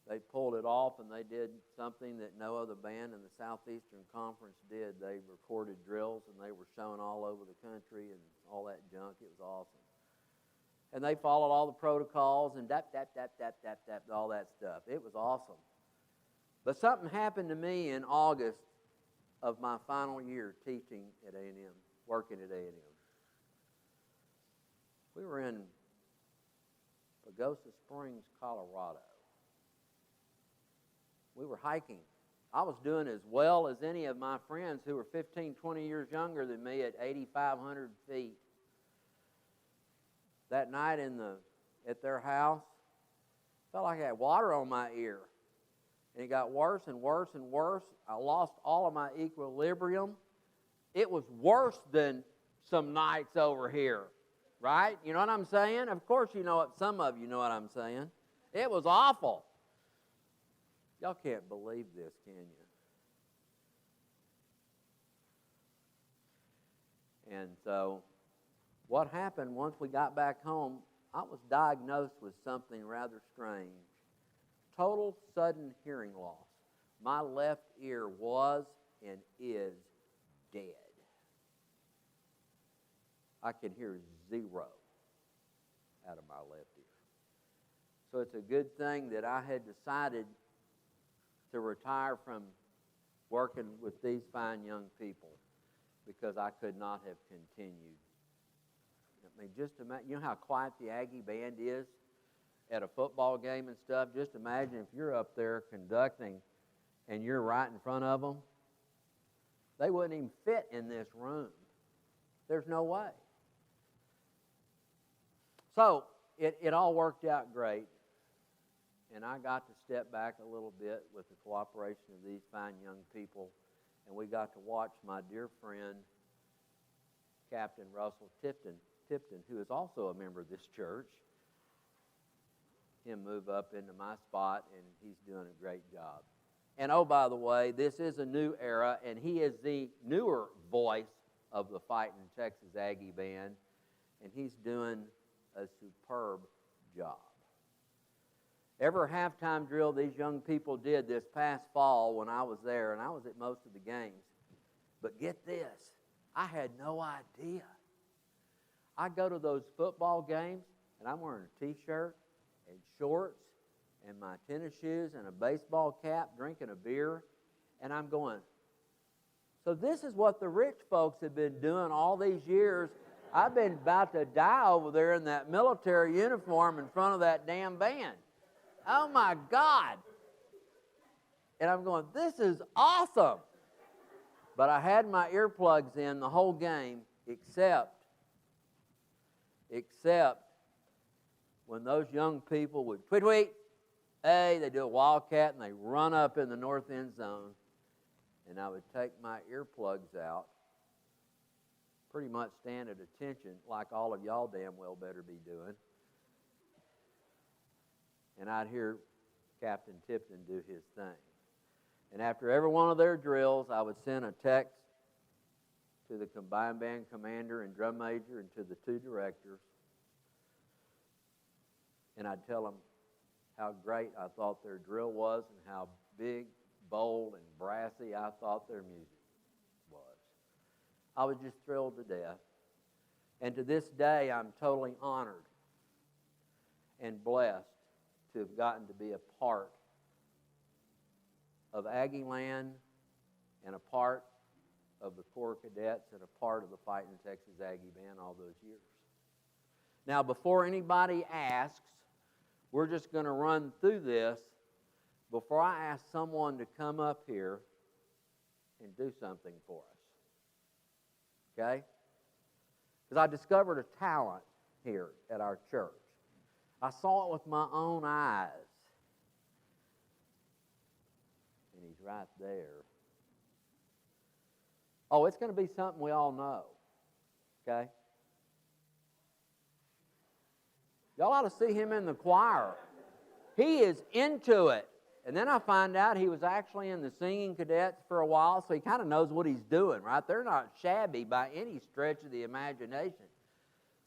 They pulled it off, and they did something that no other band in the Southeastern Conference did. They recorded drills, and they were shown all over the country and all that junk. It was awesome. And they followed all the protocols and all that stuff. It was awesome. But something happened to me in August of my final year teaching at A&M, working at A&M. We were in Pagosa Springs, Colorado. We were hiking. I was doing as well as any of my friends who were 15, 20 years younger than me at 8,500 feet. That night at their house, felt like I had water on my ear. And it got worse and worse and worse. I lost all of my equilibrium. It was worse than some nights over here, right? You know what I'm saying? Of course you know what, some of you know what I'm saying. It was awful. Y'all can't believe this, can you? And so what happened once we got back home, I was diagnosed with something rather strange. Total sudden hearing loss. My left ear was and is dead. I could hear zero out of my left ear. So it's a good thing that I had decided to retire from working with these fine young people, because I could not have continued. I mean, just imagine, you know how quiet the Aggie band is at a football game and stuff? Just imagine if you're up there conducting and you're right in front of them. They wouldn't even fit in this room. There's no way. So it all worked out great. And I got to step back a little bit with the cooperation of these fine young people, and we got to watch my dear friend, Captain Russell Tipton, who is also a member of this church, him move up into my spot, and he's doing a great job. And oh, by the way, this is a new era, and he is the newer voice of the Fighting Texas Aggie Band, and he's doing a superb job. Every halftime drill these young people did this past fall when I was there, and I was at most of the games. But get this, I had no idea. I go to those football games, and I'm wearing a T-shirt and shorts and my tennis shoes and a baseball cap, drinking a beer, and I'm going, so this is what the rich folks have been doing all these years. I've been about to die over there in that military uniform in front of that damn band. Oh, my God. And I'm going, this is awesome. But I had my earplugs in the whole game, except when those young people would tweet, hey, they do a wildcat, and they run up in the north end zone, and I would take my earplugs out, pretty much stand at attention, like all of y'all damn well better be doing. And I'd hear Captain Tipton do his thing. And after every one of their drills, I would send a text to the combined band commander and drum major and to the two directors. And I'd tell them how great I thought their drill was and how big, bold, and brassy I thought their music was. I was just thrilled to death. And to this day, I'm totally honored and blessed to have gotten to be a part of Aggie Land and a part of the Corps of Cadets and a part of the Fighting Texas Aggie Band all those years. Now, before anybody asks, we're just going to run through this before I ask someone to come up here and do something for us. Okay? Because I discovered a talent here at our church. I saw it with my own eyes. And he's right there. Oh, it's going to be something we all know. Okay? Y'all ought to see him in the choir. He is into it. And then I find out he was actually in the singing cadets for a while, so he kind of knows what he's doing, right? They're not shabby by any stretch of the imagination.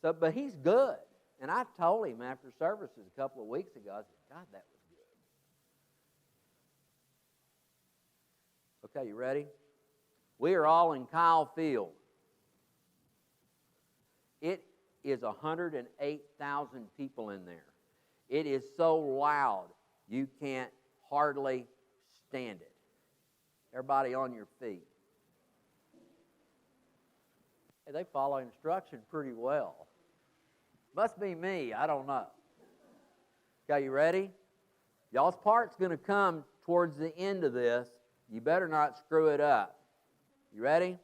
So, but he's good. And I told him after services a couple of weeks ago, I said, God, that was good. Okay, you ready? We are all in Kyle Field. It is 108,000 people in there. It is so loud, you can't hardly stand it. Everybody on your feet. Hey, they follow instruction pretty well. Must be me, I don't know. Okay, you ready? Y'all's part's going to come towards the end of this. You better not screw it up. You ready?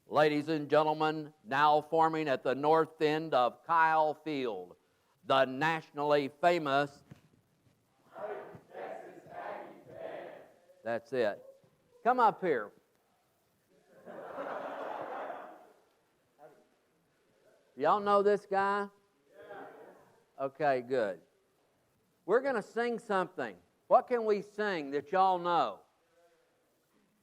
Ladies and gentlemen, now forming at the north end of Kyle Field, the nationally famous Texas Aggie band. That's it. Come up here. Y'all know this guy? Okay, good. We're going to sing something. What can we sing that y'all know?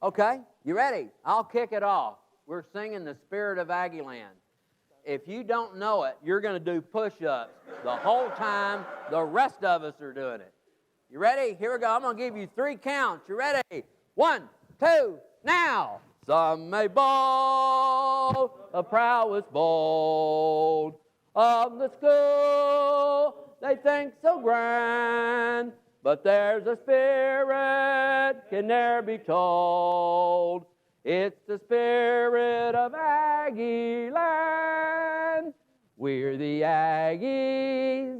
Okay, you ready? I'll kick it off. We're singing The Spirit of Aggieland. If you don't know it, you're going to do push-ups the whole time the rest of us are doing it. You ready? Here we go. I'm going to give you 3 counts. You ready? 1, 2, now. Some may bold, the prowess bold of the school, they think so grand, but there's a spirit can ne'er be told. It's the spirit of Aggieland. We're the Aggies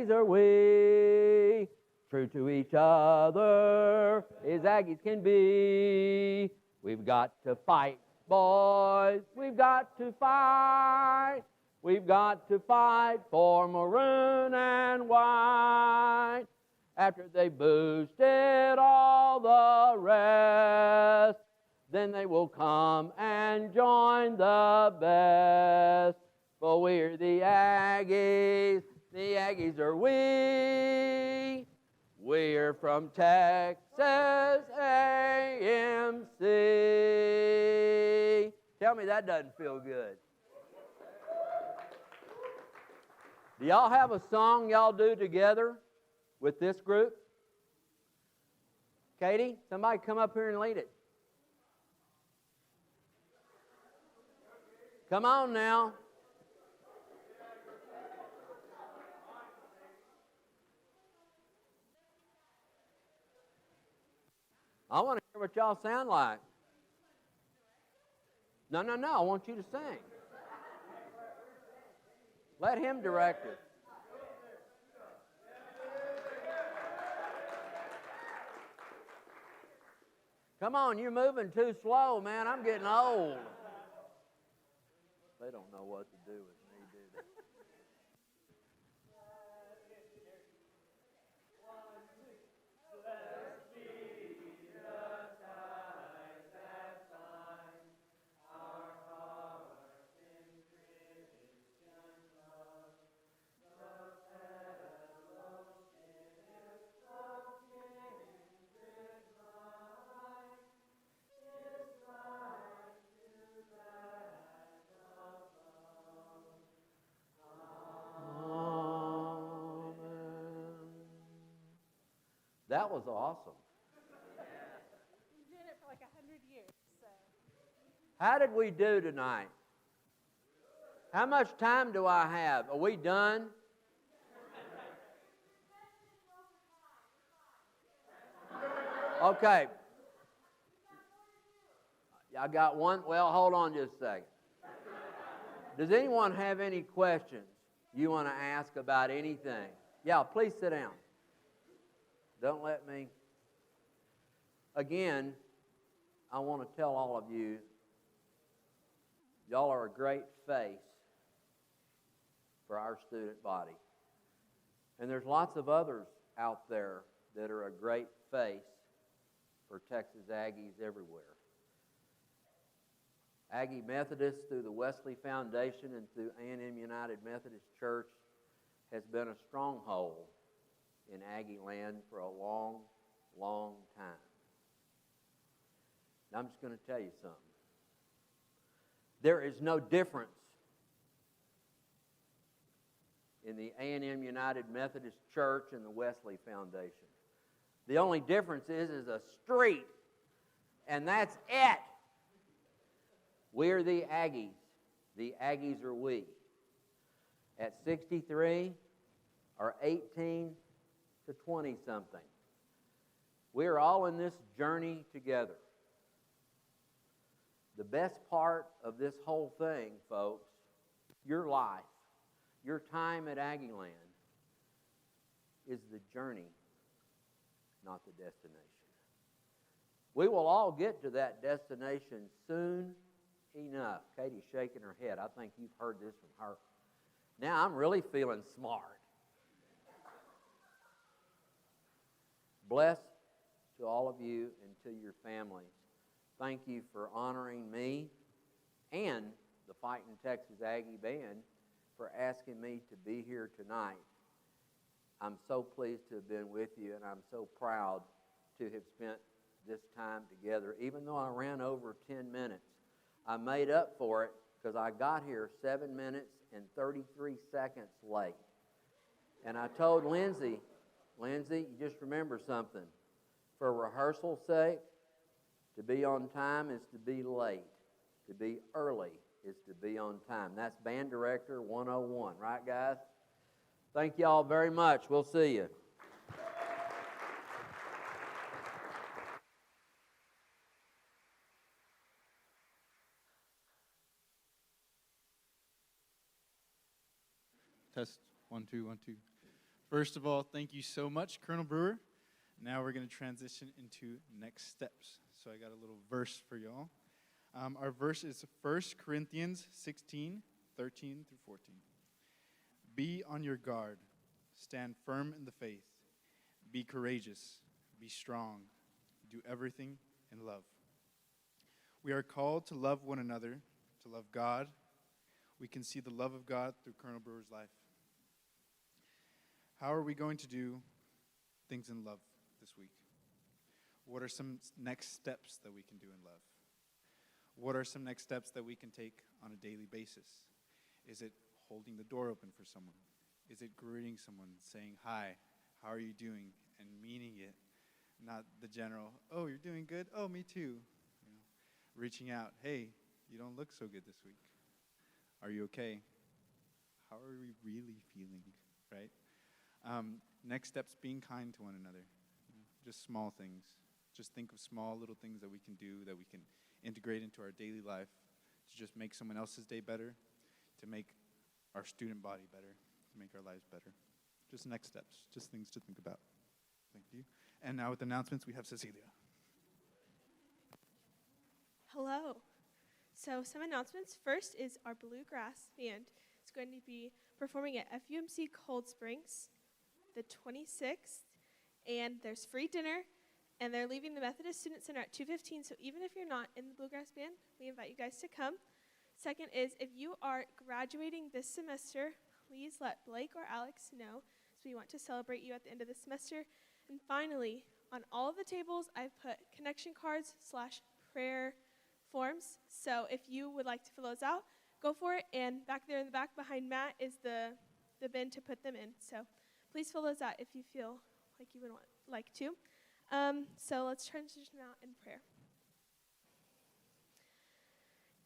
are we. True to each other as Aggies can be. We've got to fight, boys, we've got to fight. We've got to fight for maroon and white. After they boosted all the rest, then they will come and join the best. For we're the Aggies are we. We're from Texas A&M. Tell me that doesn't feel good. Do y'all have a song y'all do together with this group? Katie, somebody come up here and lead it. Come on now. I want to hear what y'all sound like. No, I want you to sing. Let him direct it. Come on, you're moving too slow, man. I'm getting old. They don't know what to do with me, do they? That was awesome. We've been doing it for like 100 years. So. How did we do tonight? How much time do I have? Are we done? Okay. I got one. Well, hold on just a second. Does anyone have any questions you want to ask about anything? Yeah, please sit down. Don't let me. Again, I want to tell all of you, y'all are a great face for our student body. And there's lots of others out there that are a great face for Texas Aggies everywhere. Aggie Methodist, through the Wesley Foundation and through A&M United Methodist Church, has been a stronghold in Aggie land for a long, long time. And I'm just going to tell you something. There is no difference in the A&M United Methodist Church and the Wesley Foundation. The only difference is a street, and that's it. We're the Aggies. The Aggies are we. At 63 or 18 to 20-something, we're all in this journey together. The best part of this whole thing, folks, your life, your time at Aggie land, is the journey, not the destination. We will all get to that destination soon enough. Katie's shaking her head. I think you've heard this from her. Now I'm really feeling smart. Bless to all of you and to your families. Thank you for honoring me and the Fighting Texas Aggie Band for asking me to be here tonight. I'm so pleased to have been with you, and I'm so proud to have spent this time together. Even though I ran over 10 minutes, I made up for it because I got here 7 minutes and 33 seconds late. And I told Lindsay, you just remember something. For rehearsal's sake, to be on time is to be late. To be early is to be on time. That's Band Director 101, right, guys? Thank you all very much. We'll see you. Test 1 2 1 2. First of all, thank you so much, Colonel Brewer. Now we're going to transition into next steps. So I got a little verse for y'all. Our verse is 1 Corinthians 16, 13 through 14. Be on your guard. Stand firm in the faith. Be courageous. Be strong. Do everything in love. We are called to love one another, to love God. We can see the love of God through Colonel Brewer's life. How are we going to do things in love this week? What are some next steps that we can do in love? What are some next steps that we can take on a daily basis? Is it holding the door open for someone? Is it greeting someone, saying, hi, how are you doing, and meaning it? Not the general, oh, you're doing good? Oh, me too. Reaching out, hey, you don't look so good this week. Are you okay? How are we really feeling, right? Next steps, being kind to one another. Just small things. Just think of small little things that we can do, that we can integrate into our daily life to just make someone else's day better, to make our student body better, to make our lives better. Just next steps, just things to think about. Thank you. And now with announcements, we have Cecilia. Hello. So some announcements. First is our Bluegrass Band. It's going to be performing at FUMC Cold Springs the 26th, and there's free dinner, and they're leaving the Methodist Student Center at 2:15, so even if you're not in the Bluegrass Band, we invite you guys to come. Second is, if you are graduating this semester, please let Blake or Alex know, so we want to celebrate you at the end of the semester. And finally, on all of the tables, I've put connection cards / prayer forms, so if you would like to fill those out, go for it, and back there in the back behind Matt is the bin to put them in, so please fill those out if you feel like you would like to. So let's transition out in prayer.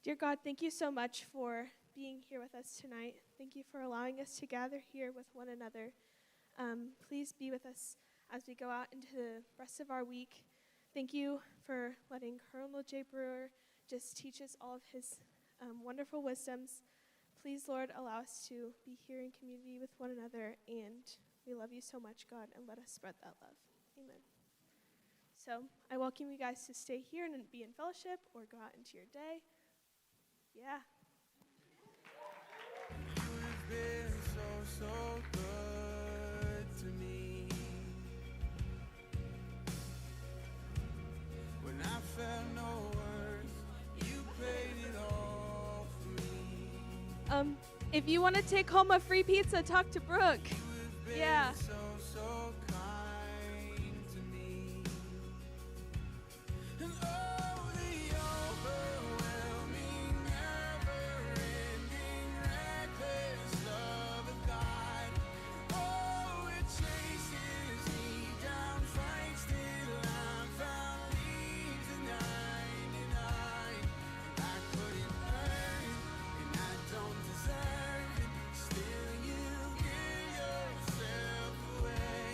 Dear God, thank you so much for being here with us tonight. Thank you for allowing us to gather here with one another. Please be with us as we go out into the rest of our week. Thank you for letting Colonel J. Brewer just teach us all of his wonderful wisdoms. Please, Lord, allow us to be here in community with one another, and we love you so much, God, and let us spread that love. Amen. So I welcome you guys to stay here and be in fellowship or go out into your day. Yeah. You've been so good to me. When I felt no worth, you paid it all for me. If you want to take home a free pizza, talk to Brooke. You've been Yeah. so kind to me. And oh, the overwhelming, never-ending, reckless love of God. Oh, it chases me down, fights till I'm found, leaves the 99. And I couldn't earn it, and I don't deserve it. Still, you give yourself away.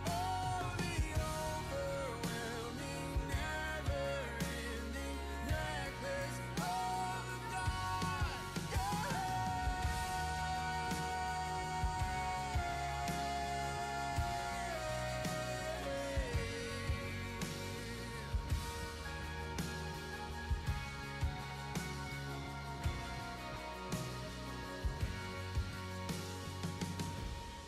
Oh, the overwhelming, never-ending, reckless love of God.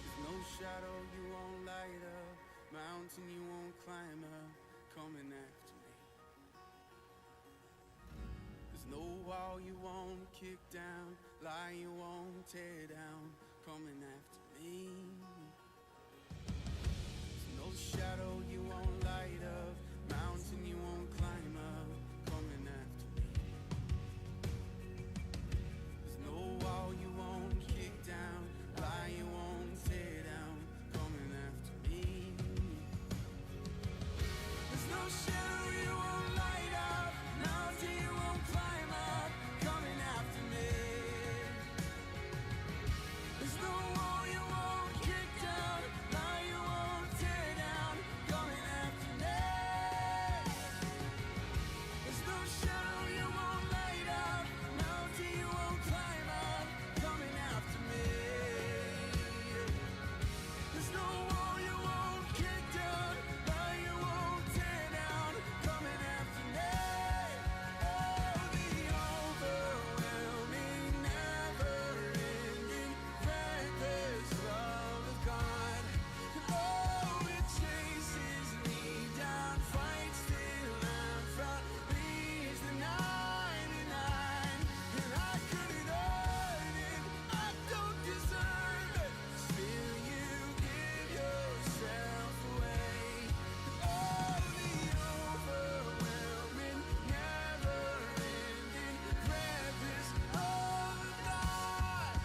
There's no shadow you won't light up, mountain you won't climb up, coming after me. There's no wall you won't kick down, lie you won't tear down, coming after me. There's no shadow you won't light up, mountain you won't climb up, coming after me. There's no wall you won't kick down, lie you won't tear down, coming after me. There's no shadow you won't light up, mountain you won't climb up, coming after me. There's no wall you won't kick down, lie you won't tear down, coming after me. There's no shadow you won't light up, mountain you won't climb up, coming after me. There's no wall you won't kick down, lie you won't tear down, coming after me. Oh, the overwhelming, never-ending, reckless love of God. And oh, it chases me down, fights till I'm found, leaves the 99. And I couldn't earn it, I don't deserve it. Still, you give yourself away. Oh, the overwhelming, never-ending, reckless love of God.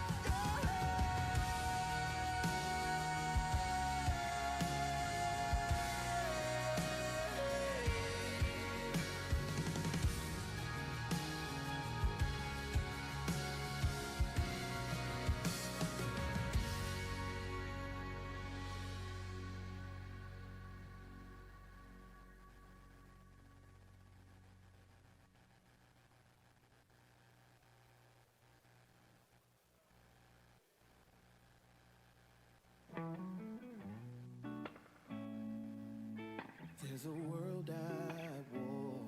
There's a world at war,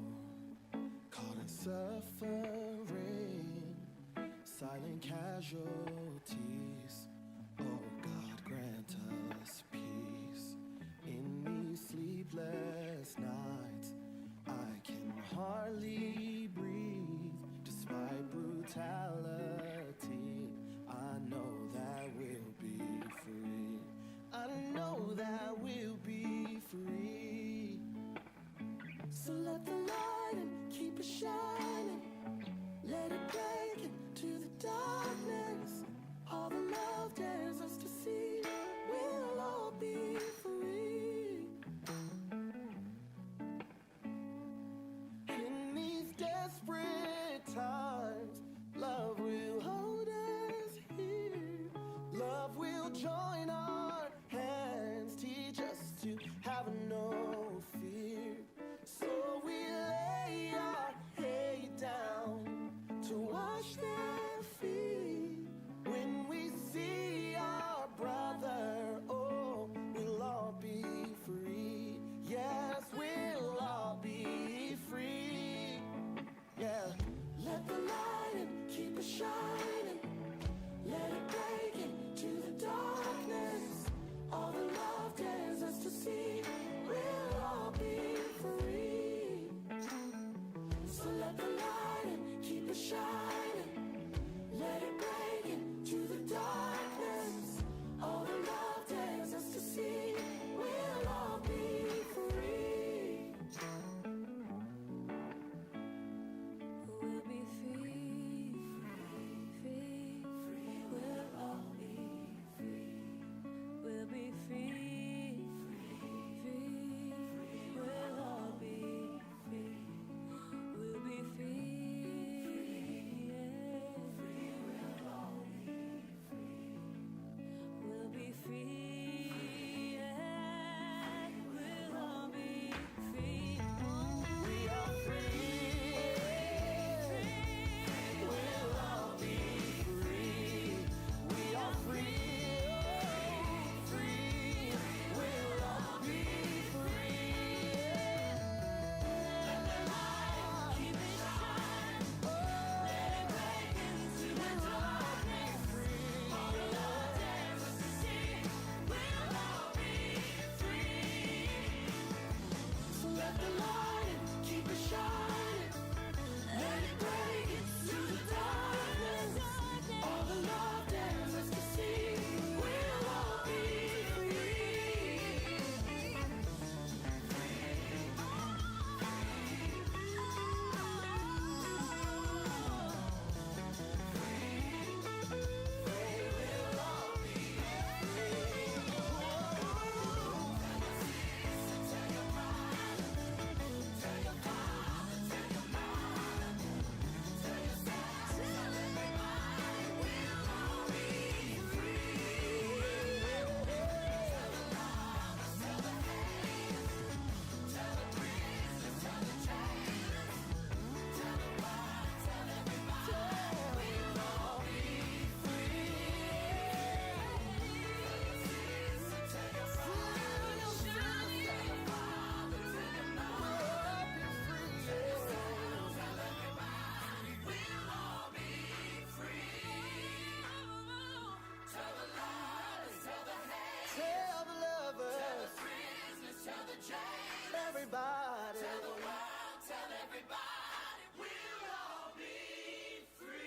caught in suffering, silent casualties. Oh God, grant us peace. In these sleepless nights, I can hardly breathe. Despite brutality, I know that we'll be free. I know that we'll be free. So let the light and keep it shining. Let it break into the darkness. All the love everybody. Tell the world, tell everybody, we'll all be free.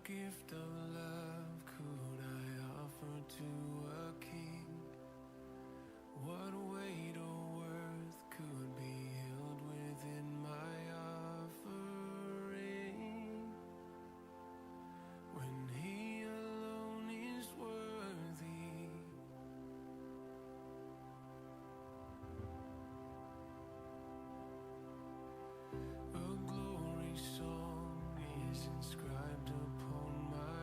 gift of love could I offer to a king? What weight or worth could be held within my offering when he alone is worthy? A glory song is inscribed upon my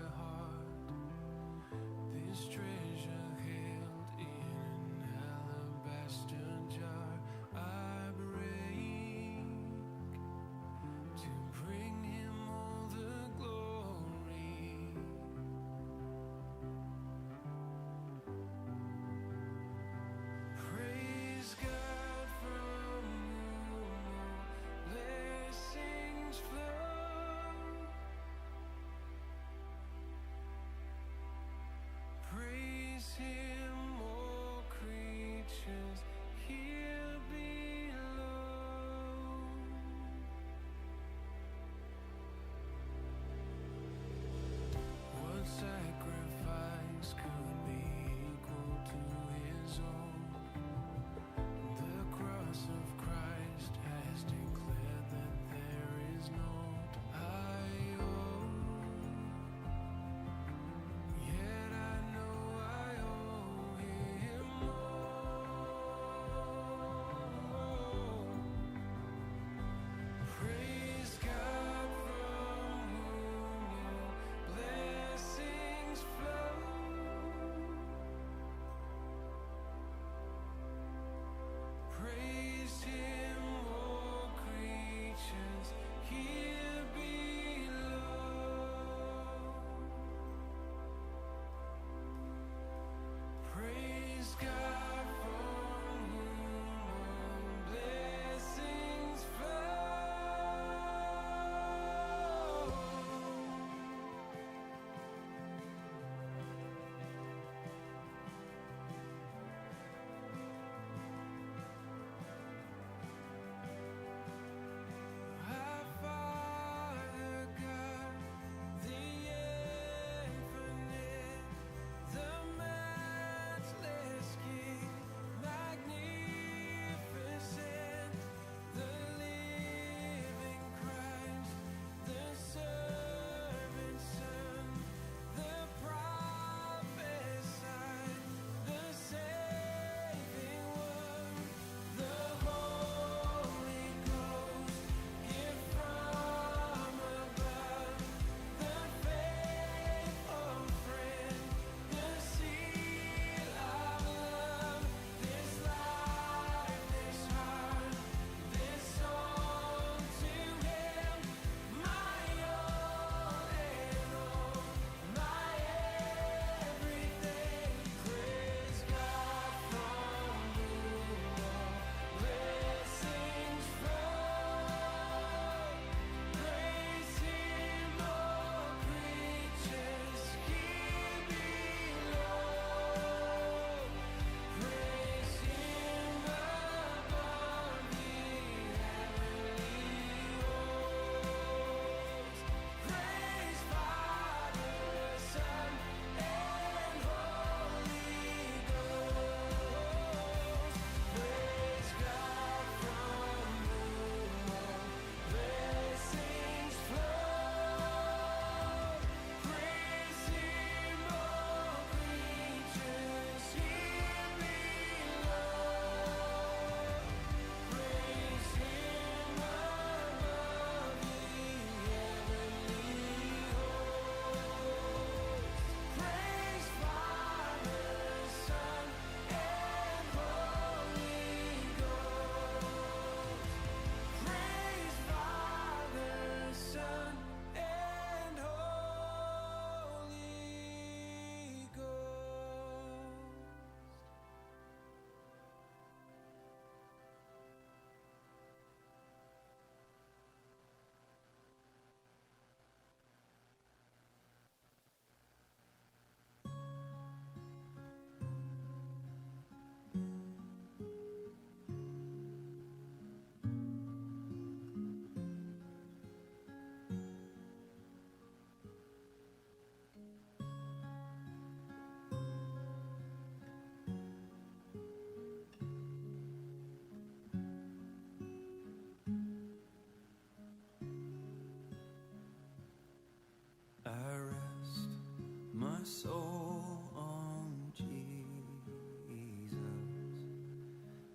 soul on Jesus.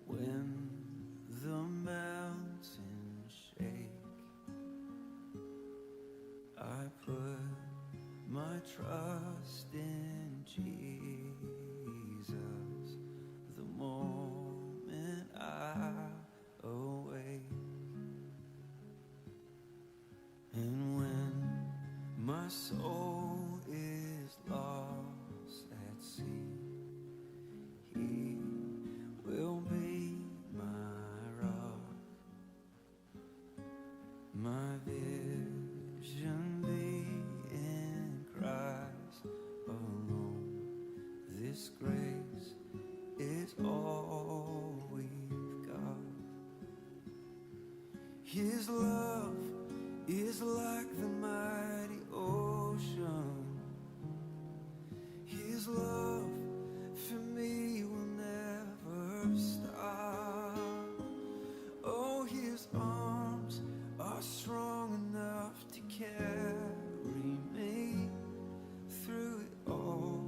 When the mountains shake, I put my trust in Jesus. The moment I awake, and when my soul is lost at sea, He will be my rock, my vision be in Christ alone. This grace is all we've got. His love is like the mighty ocean. His love for me will never stop. Oh, His arms are strong enough to carry me through it all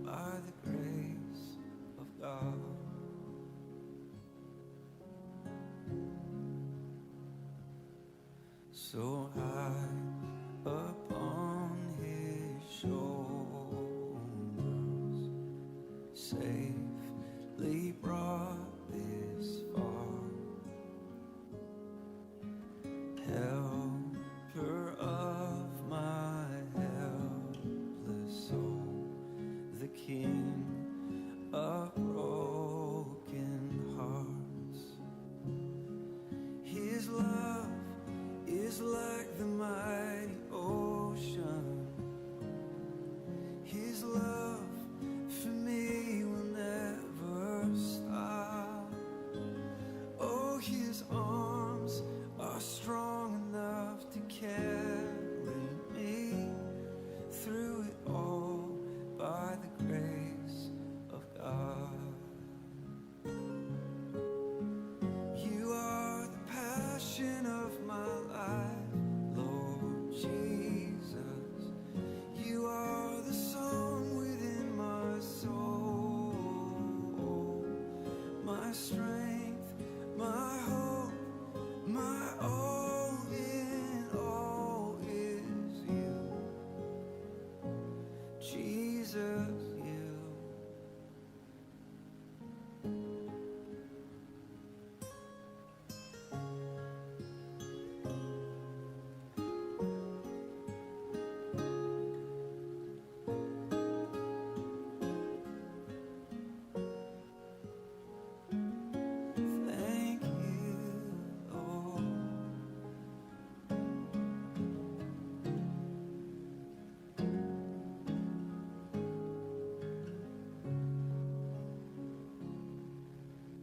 by the grace of God. So high upon His shoulders, safely brought this far, helper of my helpless soul, the King of broken hearts. His love is like the mighty ocean. His love for me will never stop. Oh, His arms are strong enough to carry me through it all by the grace of God. You are the passion of my life, Lord Jesus. You are the song within my soul, my strength, my hope, my all in all is You, Jesus, You. Thank You, Lord.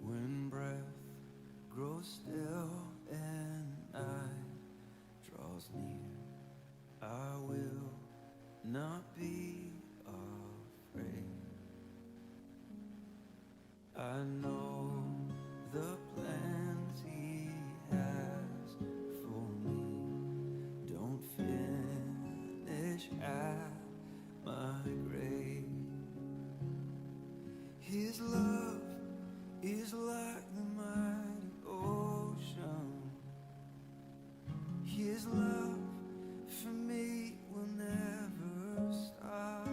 When breath grows still and night draws near, I will not be afraid. I know the plans He has for me don't finish at my grave. His love is like the mighty ocean. His love for me will never stop.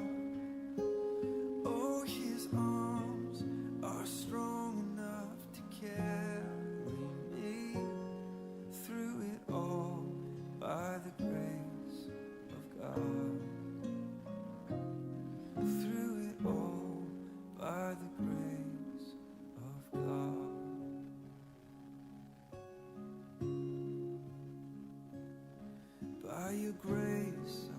Oh, His arms are strong enough to carry me through it all by the grace of God. Through it all by the grace of God. By Your grace